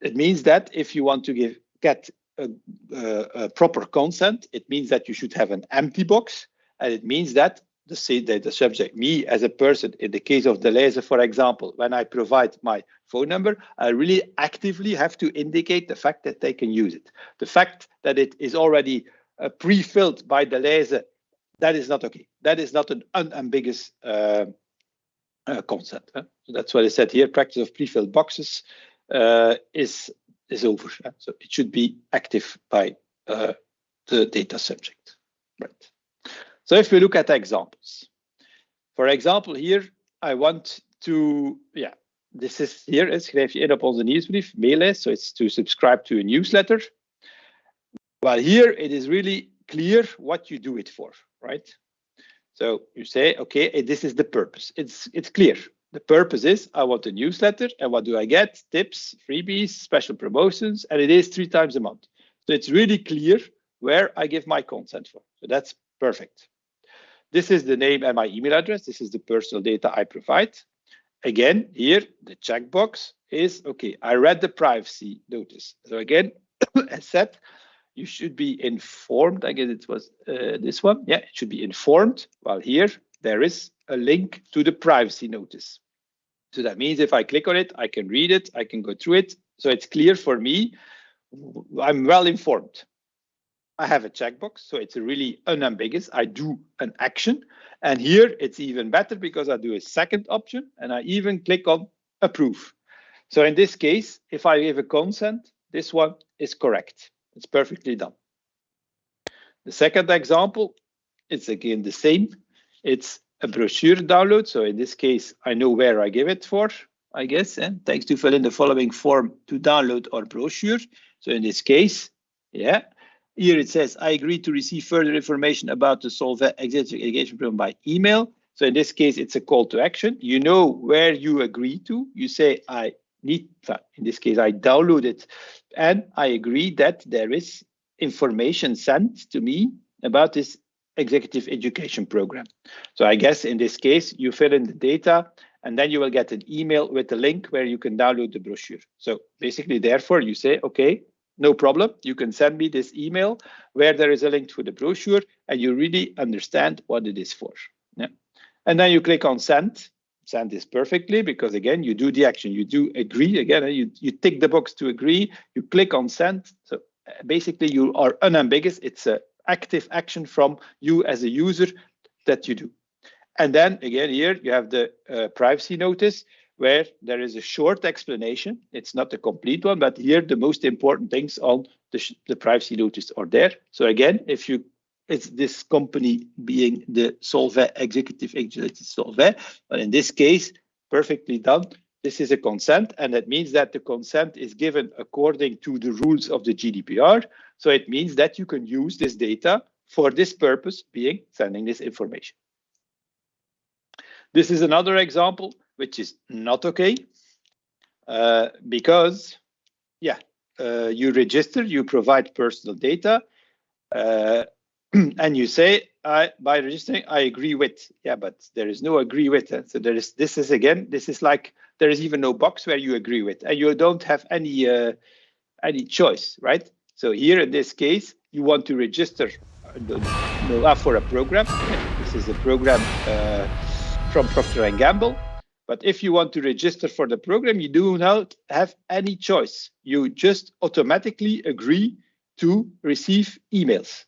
Speaker 1: it means that if you want to get a proper consent, it means that you should have an empty box, and it means that the subject, me as a person, in the case of the lezer, for example, when I provide my phone number, I really actively have to indicate the fact that they can use it. The fact that it is already pre-filled by the lezer, that is not okay. That is not an unambiguous consent. So that's what I said here. Practice of pre-filled boxes is over. So it should be active by the data subject. Right. So if we look at examples, for example, here I want to, this is here, schrijf je in op onze nieuwsbrief, maillijst, so it's to subscribe to a newsletter. Well, here it is really clear what you do it for, right? So you say, okay, this is the purpose. It's clear. The purpose is I want a newsletter, and what do I get? Tips, freebies, special promotions, and it is 3 times a month. So it's really clear where I give my consent for. So that's perfect. This is the name and my email address. This is the personal data I provide. Again, here, the checkbox is, okay, I read the privacy notice. So again, as said, you should be informed. I guess it was this one. Yeah, it should be informed. While here, there is a link to the privacy notice. So that means if I click on it, I can read it, I can go through it. So it's clear for me, I'm well informed. I have a checkbox, so it's really unambiguous. I do an action. And here it's even better because I do a second option and I even click on approve. So in this case, if I give a consent, this one is correct. It's perfectly done. The second example, it's again the same. It's a brochure download. So in this case, I know where I give it for, I guess. And thanks to fill in the following form to download our brochure. So in this case, yeah. Here it says, I agree to receive further information about the Solvay Executive Engagement Program by email. So in this case, it's a call to action. You know where you agree to. You say, in this case, I download it. And I agree that there is information sent to me about this executive education program. So I guess in this case, you fill in the data, and then you will get an email with a link where you can download the brochure. So basically, therefore, you say, okay, no problem. You can send me this email where there is a link to the brochure and you really understand what it is for. Yeah. And then you click on send. Send this perfectly because, again, you do the action. You do agree. Again, you tick the box to agree. You click on send. So basically, you are unambiguous. It's an active action from you as a user that you do. And then, again, here you have the privacy notice, where there is a short explanation. It's not a complete one, but here the most important things on the privacy notice are there. So again, it's this company being the Solvay Executive Solvay, but in this case, perfectly done. This is a consent, and that means that the consent is given according to the rules of the GDPR. So it means that you can use this data for this purpose, being sending this information. This is another example which is not okay, because, you register, you provide personal data, and you say, by registering, I agree with. Yeah, but there is no agree with. So this is like, there is even no box where you agree with, and you don't have any choice, right? So here in this case, you want to register for a program. This is a program from Procter & Gamble. But if you want to register for the program, you do not have any choice. You just automatically agree to receive emails.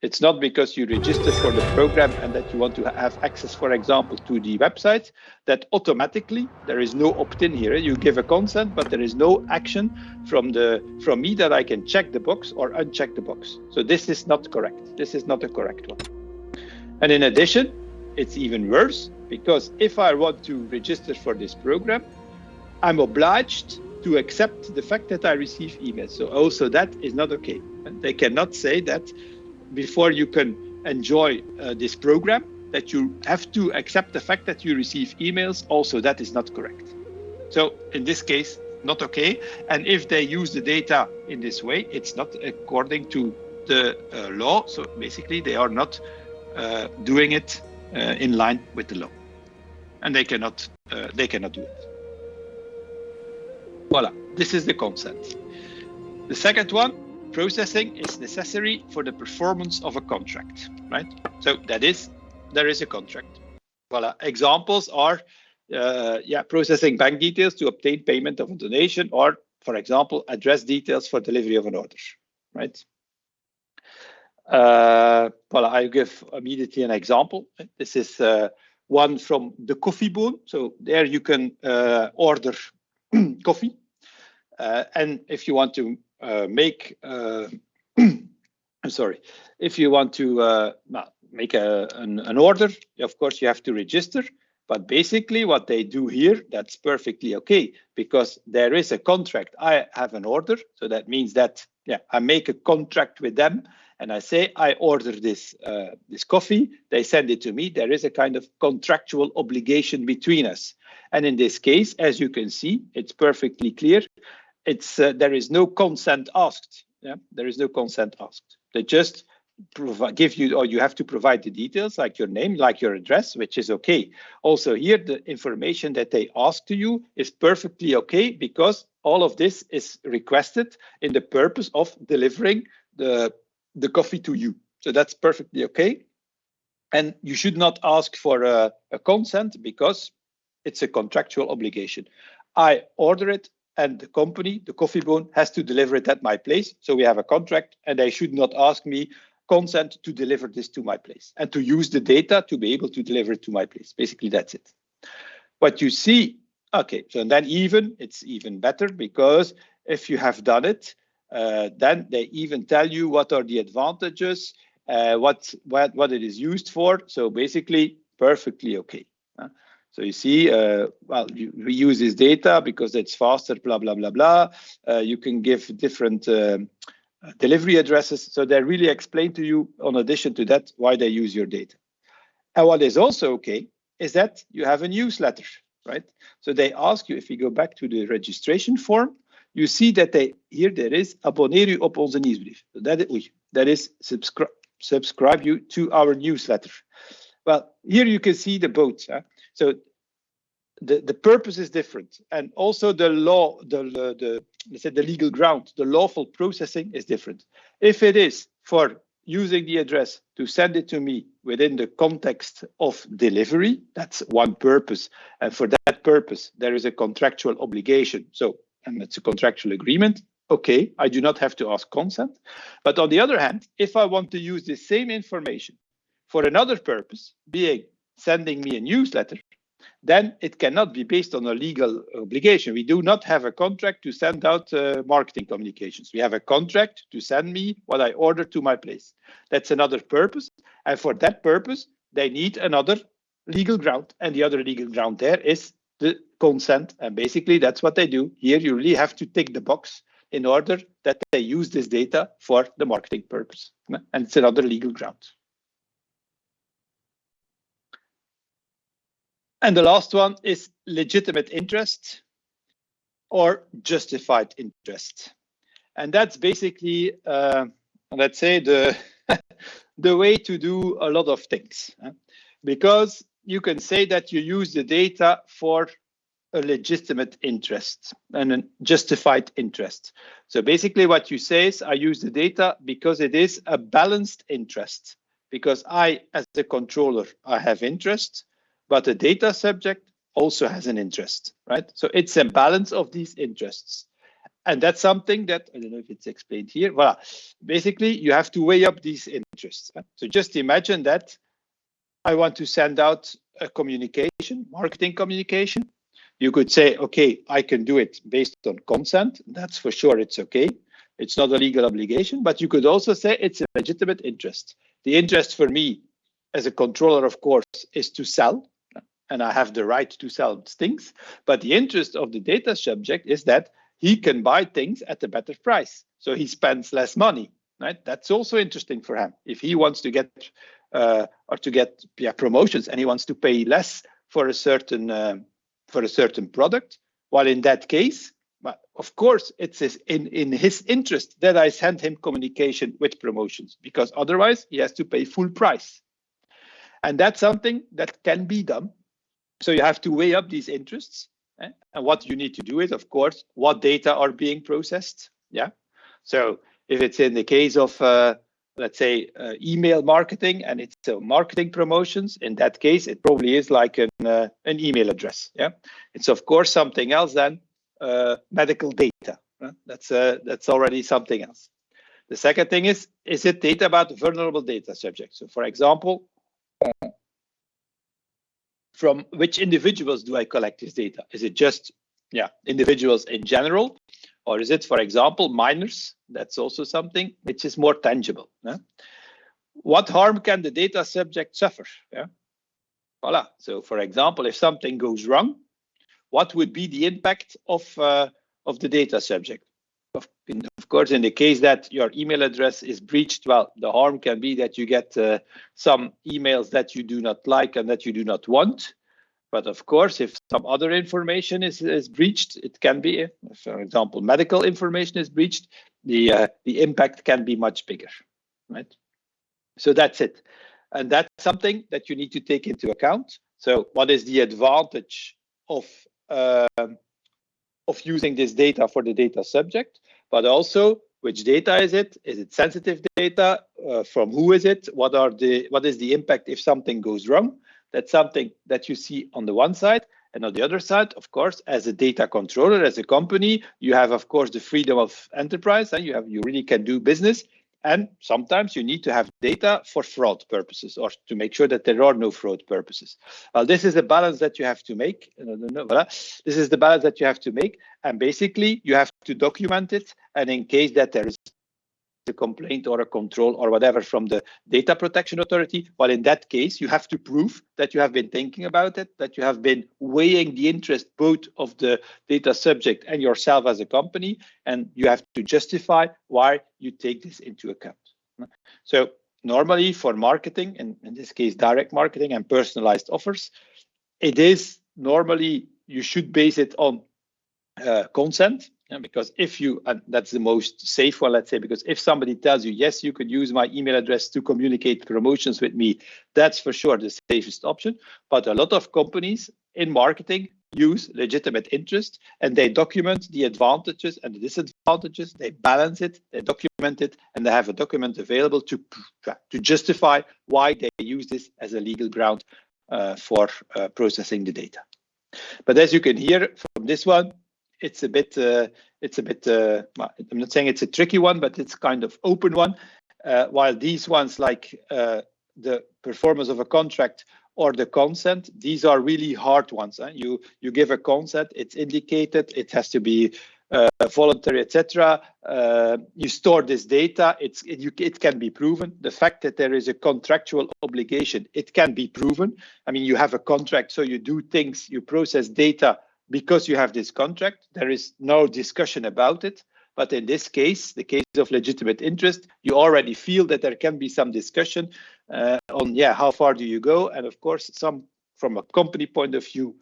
Speaker 1: It's not because you register for the program and that you want to have access, for example, to the website, that automatically there is no opt-in here. You give a consent, but there is no action from me that I can check the box or uncheck the box. So this is not correct. This is not a correct one. And in addition, it's even worse, because if I want to register for this program, I'm obliged to accept the fact that I receive emails. So also that is not okay. They cannot say that before you can enjoy this program, that you have to accept the fact that you receive emails. Also, that is not correct. So in this case, not okay. And if they use the data in this way, it's not according to the law. So basically, they are not doing it in line with the law, and they cannot do it. Voila, this is the consent. The second one, processing is necessary for the performance of a contract, right? So that is, there is a contract. Voila, examples are, processing bank details to obtain payment of a donation, or, for example, address details for delivery of an order, right? I'll give immediately an example. This is one from the coffee bone. So there you can order coffee. And if you want to make, if you want to make an order, of course, you have to register. But basically what they do here, that's perfectly okay, because there is a contract. I have an order. So that means that, I make a contract with them. And I say, I order this coffee, they send it to me. There is a kind of contractual obligation between us. And in this case, as you can see, it's perfectly clear. It's there is no consent asked. There is no consent asked. They just give you, or you have to provide the details, like your name, like your address, which is okay. Also here, the information that they ask to you is perfectly okay, because all of this is requested in the purpose of delivering the coffee to you. So that's perfectly okay. And you should not ask for a consent, because it's a contractual obligation. I order it, and the company, the coffee bone, has to deliver it at my place. So we have a contract, and they should not ask me consent to deliver this to my place and to use the data to be able to deliver it to my place. Basically, that's it. What you see, okay, so then it's even better, because if you have done it, then they even tell you what are the advantages, what it is used for. So basically, perfectly okay. So you see, we use this data because it's faster, blah, blah, blah, blah. You can give different delivery addresses. So they really explain to you, in addition to that, why they use your data. And what is also okay is that you have a newsletter, right? So they ask you, if you go back to the registration form, you see that here there is abonneer u op onze nieuwsbrief. That is subscribe you to our newsletter. Well, here you can see the both. So the purpose is different, and also the law, let's say the legal ground, the lawful processing is different. If it is for using the address to send it to me within the context of delivery, that's one purpose, and for that purpose there is a contractual obligation. So, and it's a contractual agreement. Okay, I do not have to ask consent. But on the other hand, if I want to use the same information for another purpose, being sending me a newsletter, then it cannot be based on a legal obligation. We do not have a contract to send out marketing communications. We have a contract to send me what I order to my place. That's another purpose. And for that purpose, they need another legal ground. And the other legal ground there is the consent. And basically, that's what they do. Here, you really have to tick the box in order that they use this data for the marketing purpose. And it's another legal ground. And the last one is legitimate interest or justified interest. And that's basically, let's say, the the way to do a lot of things, because you can say that you use the data for a legitimate interest and a justified interest. So basically what you say is, I use the data because it is a balanced interest, because I, as a controller, I have interest, but the data subject also has an interest, right? So it's a balance of these interests. And that's something that, I don't know if it's explained here. Voilà. Basically, you have to weigh up these interests. So just imagine that I want to send out a communication, marketing communication. You could say, okay, I can do it based on consent. That's for sure, it's okay. It's not a legal obligation, but you could also say it's a legitimate interest. The interest for me as a controller, of course, is to sell, and I have the right to sell things. But the interest of the data subject is that he can buy things at a better price. So he spends less money, right? That's also interesting for him. If he wants to get promotions and he wants to pay less for a certain product, well, in that case, of course, it's in his interest that I send him communication with promotions, because otherwise he has to pay full price. And that's something that can be done. So you have to weigh up these interests. And what you need to do is, of course, what data are being processed. Yeah. So if it's in the case of, let's say, email marketing, and it's marketing promotions, in that case, it probably is like an email address. Yeah. It's, of course, something else than medical data. That's already something else. The second thing is it data about vulnerable data subjects? So, for example, from which individuals do I collect this data? Is it just individuals in general? Or is it, for example, minors? That's also something which is more tangible. What harm can the data subject suffer? Voila. So, for example, if something goes wrong, what would be the impact of the data subject? Of course, in the case that your email address is breached, well, the harm can be that you get some emails that you do not like and that you do not want. But of course, if some other information is breached, it can be, for example, medical information is breached, the impact can be much bigger, right? So that's it. And that's something that you need to take into account. So what is the advantage of using this data for the data subject, but also which data is it? Is it sensitive data? From who is it? What is the impact if something goes wrong? That's something that you see on the one side. And on the other side, of course, as a data controller, as a company, you have, of course, the freedom of enterprise, and you really can do business. And sometimes you need to have data for fraud purposes, or to make sure that there are no fraud purposes. Well, this is a balance that you have to make. This is the balance that you have to make. And basically, you have to document it. And in case that there is a complaint or a control or whatever from the data protection authority, well, in that case, you have to prove that you have been thinking about it, that you have been weighing the interest both of the data subject and yourself as a company, and you have to justify why you take this into account. So normally for marketing, and in this case, direct marketing and personalized offers, it is normally you should base it on consent. Because if you, and that's the most safe one, let's say, because if somebody tells you, yes, you could use my email address to communicate promotions with me, that's for sure the safest option. But a lot of companies in marketing use legitimate interest, and they document the advantages and the disadvantages, they balance it, they document it, and they have a document available to justify why they use this as a legal ground for processing the data. But as you can hear from this one, it's a bit, well, I'm not saying it's a tricky one, but it's kind of open one. While these ones, like the performance of a contract or the consent, these are really hard ones. You give a consent, it's indicated, it has to be voluntary, etc. You store this data, it can be proven. The fact that there is a contractual obligation, it can be proven. I mean, you have a contract, so you do things, you process data because you have this contract. There is no discussion about it. But in this case, the case of legitimate interest, you already feel that there can be some discussion on, how far do you go? And of course, from a company point of view,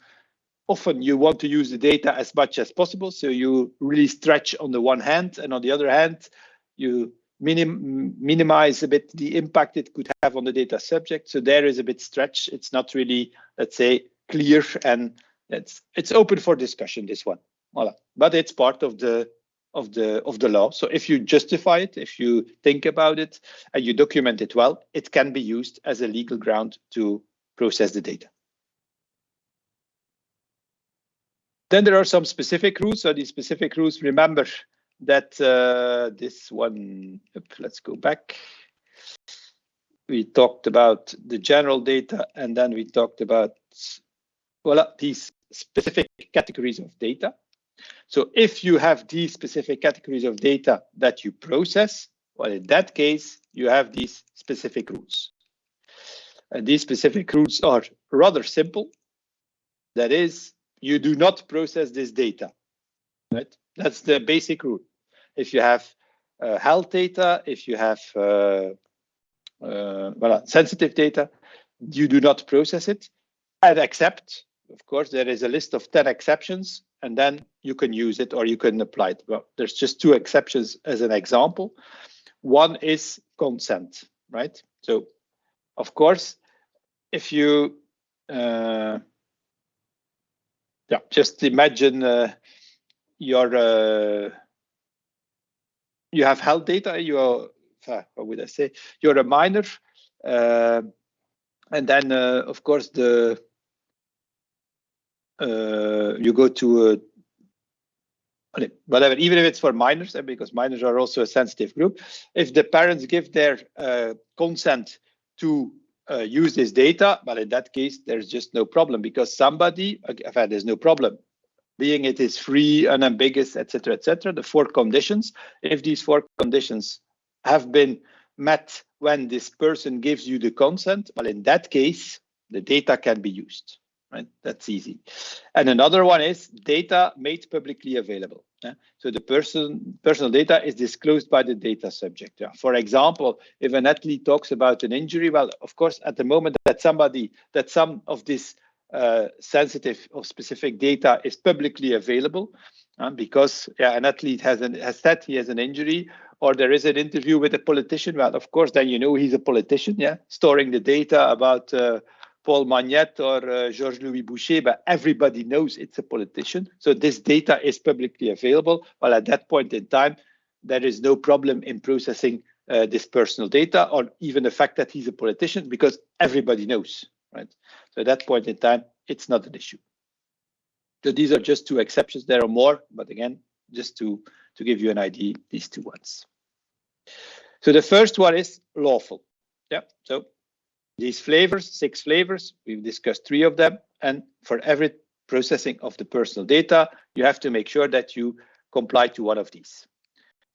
Speaker 1: often you want to use the data as much as possible. So you really stretch on the one hand, and on the other hand, you minimize a bit the impact it could have on the data subject. So there is a bit stretched. It's not really, let's say, clear, and it's open for discussion, this one. Voilà. But it's part of the law. So if you justify it, if you think about it, and you document it well, it can be used as a legal ground to process the data. Then there are some specific rules. So these specific rules, remember that this one, let's go back. We talked about the general data, and then we talked about, well, these specific categories of data. So if you have these specific categories of data that you process, well, in that case, you have these specific rules. And these specific rules are rather simple. That is, you do not process this data, right? That's the basic rule. If you have health data, if you have sensitive data, you do not process it. And except, of course, there is a list of 10 exceptions, and then you can use it or you can apply it. Well, there's just 2 exceptions as an example. One is consent, right? So, of course, if you just imagine you have health data, what would I say? You're a minor, and then of course you go to whatever, even if it's for minors, because minors are also a sensitive group. If the parents give their consent to use this data, but in that case, there's just no problem, because somebody, there's no problem, being it is free, unambiguous, etc., etc. The 4 conditions, if these 4 conditions have been met when this person gives you the consent, well, in that case, the data can be used, right? That's easy. And another one is data made publicly available. So the personal data is disclosed by the data subject. For example, if an athlete talks about an injury, well, of course, at the moment that some of this sensitive or specific data is publicly available, because an athlete has said he has an injury, or there is an interview with a politician, well, of course, then you know he's a politician, storing the data about Paul Magnette or Georges-Louis Boucher, but everybody knows it's a politician. So this data is publicly available. Well, at that point in time, there is no problem in processing this personal data, or even the fact that he's a politician, because everybody knows, right? So at that point in time, it's not an issue. So these are just 2 exceptions. There are more, but again, just to give you an idea, these 2 ones. So the first one is lawful. So these flavors, 6 flavors, we've discussed 3 of them. And for every processing of the personal data, you have to make sure that you comply to one of these.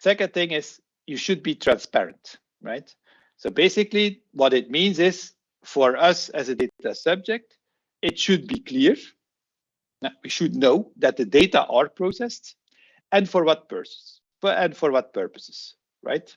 Speaker 1: Second thing is you should be transparent, right? So basically what it means is, for us as a data subject, it should be clear. Now, we should know that the data are processed and for what purposes, right?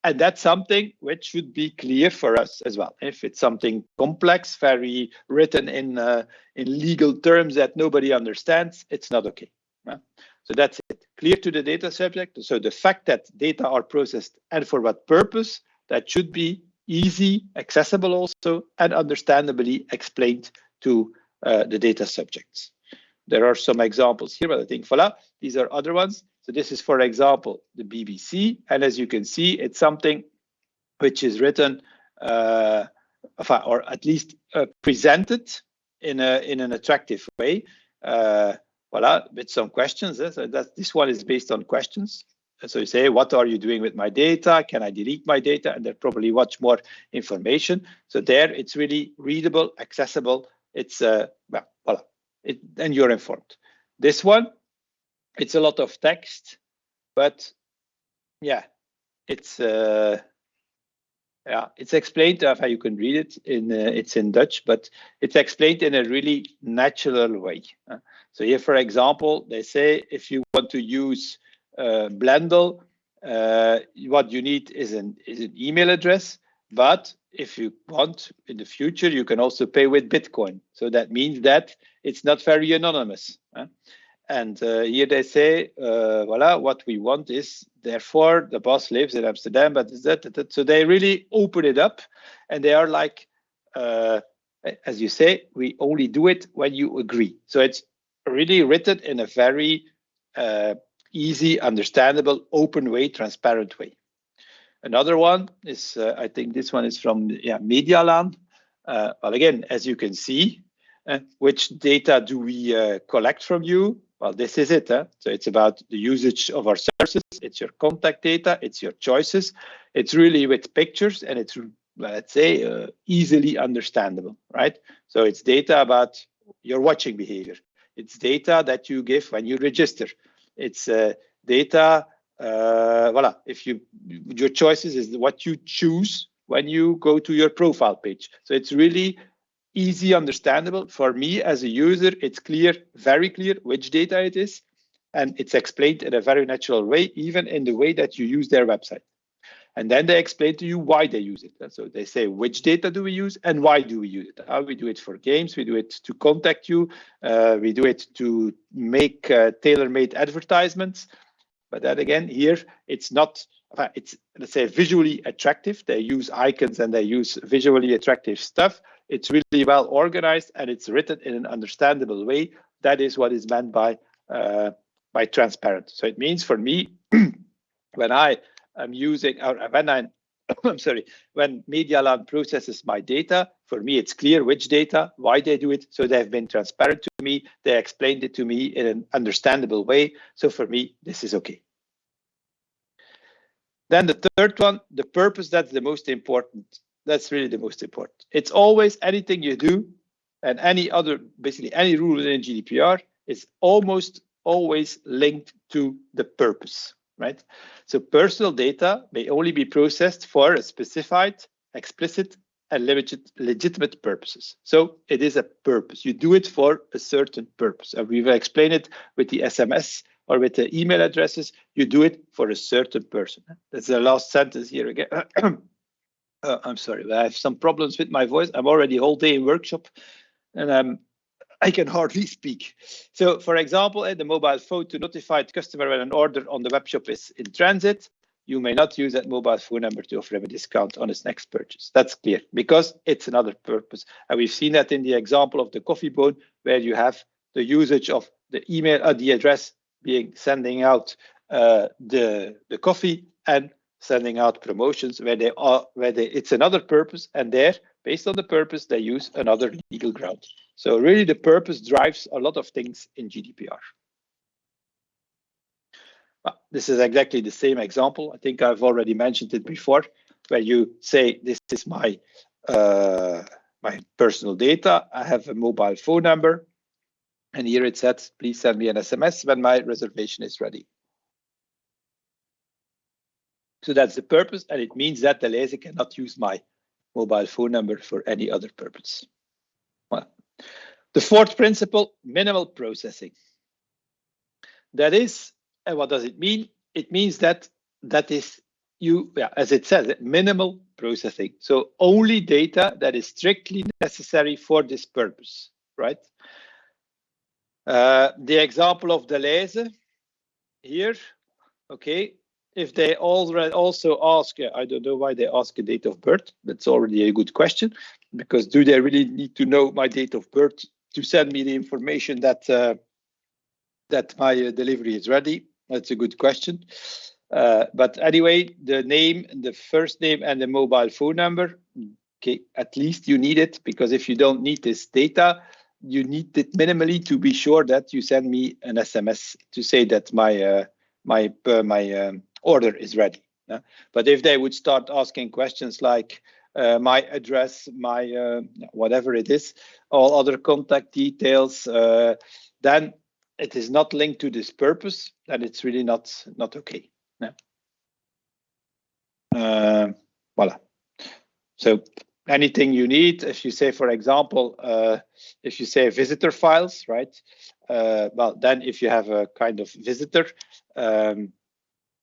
Speaker 1: And that's something which should be clear for us as well. If it's something complex, very written in legal terms that nobody understands, it's not okay. Right? So that's it. Clear to the data subject. So the fact that data are processed and for what purpose, that should be easy, accessible also, and understandably explained to the data subjects. There are some examples here, but I think, voila, these are other ones. So this is, for example, the BBC. And as you can see, it's something which is written, or at least presented in an attractive way. Voila, with some questions. So this one is based on questions. So you say, what are you doing with my data? Can I delete my data? And there's probably much more information. So there, it's really readable, accessible. It's, well, voila, and you're informed. This one, it's a lot of text, but yeah, it's explained how you can read it it's in Dutch, but it's explained in a really natural way. So here, for example, they say if you want to use Blendle, what you need is an email address, but if you want in the future, you can also pay with Bitcoin. So that means that it's not very anonymous. And here they say, voila, what we want is, therefore, the boss lives in Amsterdam, but is that. So they really open it up, and they are like, as you say, we only do it when you agree. So it's really written in a very easy, understandable, open way, transparent way. Another one is, I think this one is from Medialaan. Well, again, as you can see, which data do we collect from you? Well, this is it. So it's about the usage of our services. It's your contact data. It's your choices. It's really with pictures, and it's, let's say, easily understandable, right? So it's data about your watching behavior. It's data that you give when you register. It's data, voila, if your choices is what you choose when you go to your profile page. So it's really easy, understandable. For me as a user, it's clear, very clear which data it is, and it's explained in a very natural way, even in the way that you use their website. And then they explain to you why they use it. So they say, which data do we use and why do we use it? We do it for games, we do it to contact you, we do it to make tailor-made advertisements. But then again, here, it's not, it's, let's say, visually attractive. They use icons and they use visually attractive stuff. It's really well organized and it's written in an understandable way. That is what is meant by transparent. So it means for me, when I am using, or when I'm sorry, when Medialaan processes my data, for me, it's clear which data, why they do it. So they've been transparent to me. They explained it to me in an understandable way. So for me, this is okay. Then the third one, the purpose, that's the most important. That's really the most important. It's always anything you do and any other, basically any rule in GDPR is almost always linked to the purpose, right? So personal data may only be processed for a specified, explicit, and legitimate purposes. So it is a purpose. You do it for a certain purpose. And we will explain it with the SMS or with the email addresses. You do it for a certain person. That's the last sentence here again. I'm sorry, I have some problems with my voice. I'm already all day in workshop and I can hardly speak. So for example, the mobile phone to notify the customer when an order on the web shop is in transit. You may not use that mobile phone number to offer him a discount on his next purchase. That's clear because it's another purpose. And we've seen that in the example of the coffee bone, where you have the usage of the email, the address being sending out the coffee and sending out promotions where it's another purpose, and there, based on the purpose, they use another legal ground. So really the purpose drives a lot of things in GDPR. This is exactly the same example. I think I've already mentioned it before, where you say, this is my personal data. I have a mobile phone number. And here it says, please send me an SMS when my reservation is ready. So that's the purpose. And it means that the lezer cannot use my mobile phone number for any other purpose. Well, the fourth principle, minimal processing. That is, and what does it mean? It means that is as it says, minimal processing. So only data that is strictly necessary for this purpose, right? The example of the lezer here, okay. If they already also ask, I don't know why they ask a date of birth. That's already a good question, because do they really need to know my date of birth to send me the information that that my delivery is ready? That's a good question. But anyway, the name, the first name, and the mobile phone number. Okay, at least you need it, because if you don't need this data, you need it minimally to be sure that you send me an SMS to say that my order is ready. But if they would start asking questions like my address, my whatever it is, all other contact details, then it is not linked to this purpose, then it's really not okay. Voila. So anything you need, if you say, for example, if you say visitor files, right? Well, then if you have a kind of visitor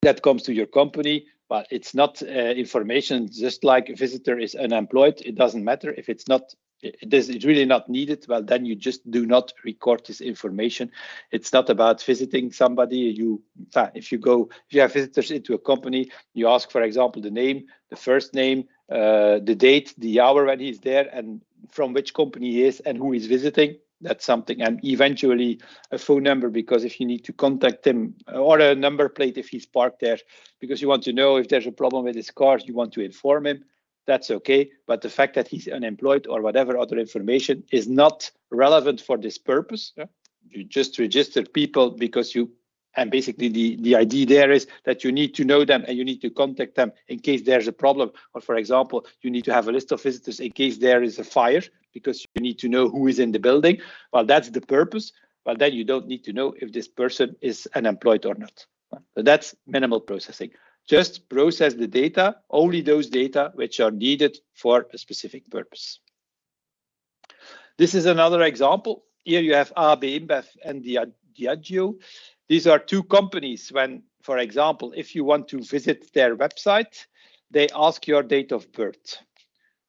Speaker 1: that comes to your company, Well, it's not information, just like a visitor is unemployed. It doesn't matter if it's not. It's really not needed. Well, then you just do not record this information. It's not about visiting somebody. If you have visitors into a company, you ask, for example, the name, the first name, the date, the hour when he's there, and from which company he is and who he's visiting. That's something, and eventually a phone number, because if you need to contact him, or a number plate if he's parked there, because you want to know if there's a problem with his car, you want to inform him. That's okay, but the fact that he's unemployed or whatever other information is not relevant for this purpose. You just register people because and basically the idea there is that you need to know them and you need to contact them in case there's a problem. Or for example, you need to have a list of visitors in case there is a fire, because you need to know who is in the building. Well, that's the purpose. Well, then you don't need to know if this person is unemployed or not. So that's minimal processing. Just process the data, only those data which are needed for a specific purpose. This is another example. Here you have AB InBev and Diageo. These are two companies. When, for example, if you want to visit their website, they ask your date of birth.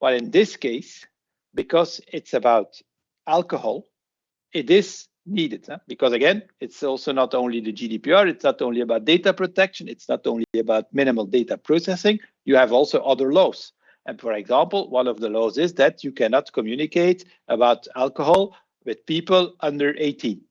Speaker 1: Well, in this case, because it's about alcohol, it is needed, because again, it's also not only the GDPR, it's not only about data protection, it's not only about minimal data processing, you have also other laws. And for example, one of the laws is that you cannot communicate about alcohol with people under 18.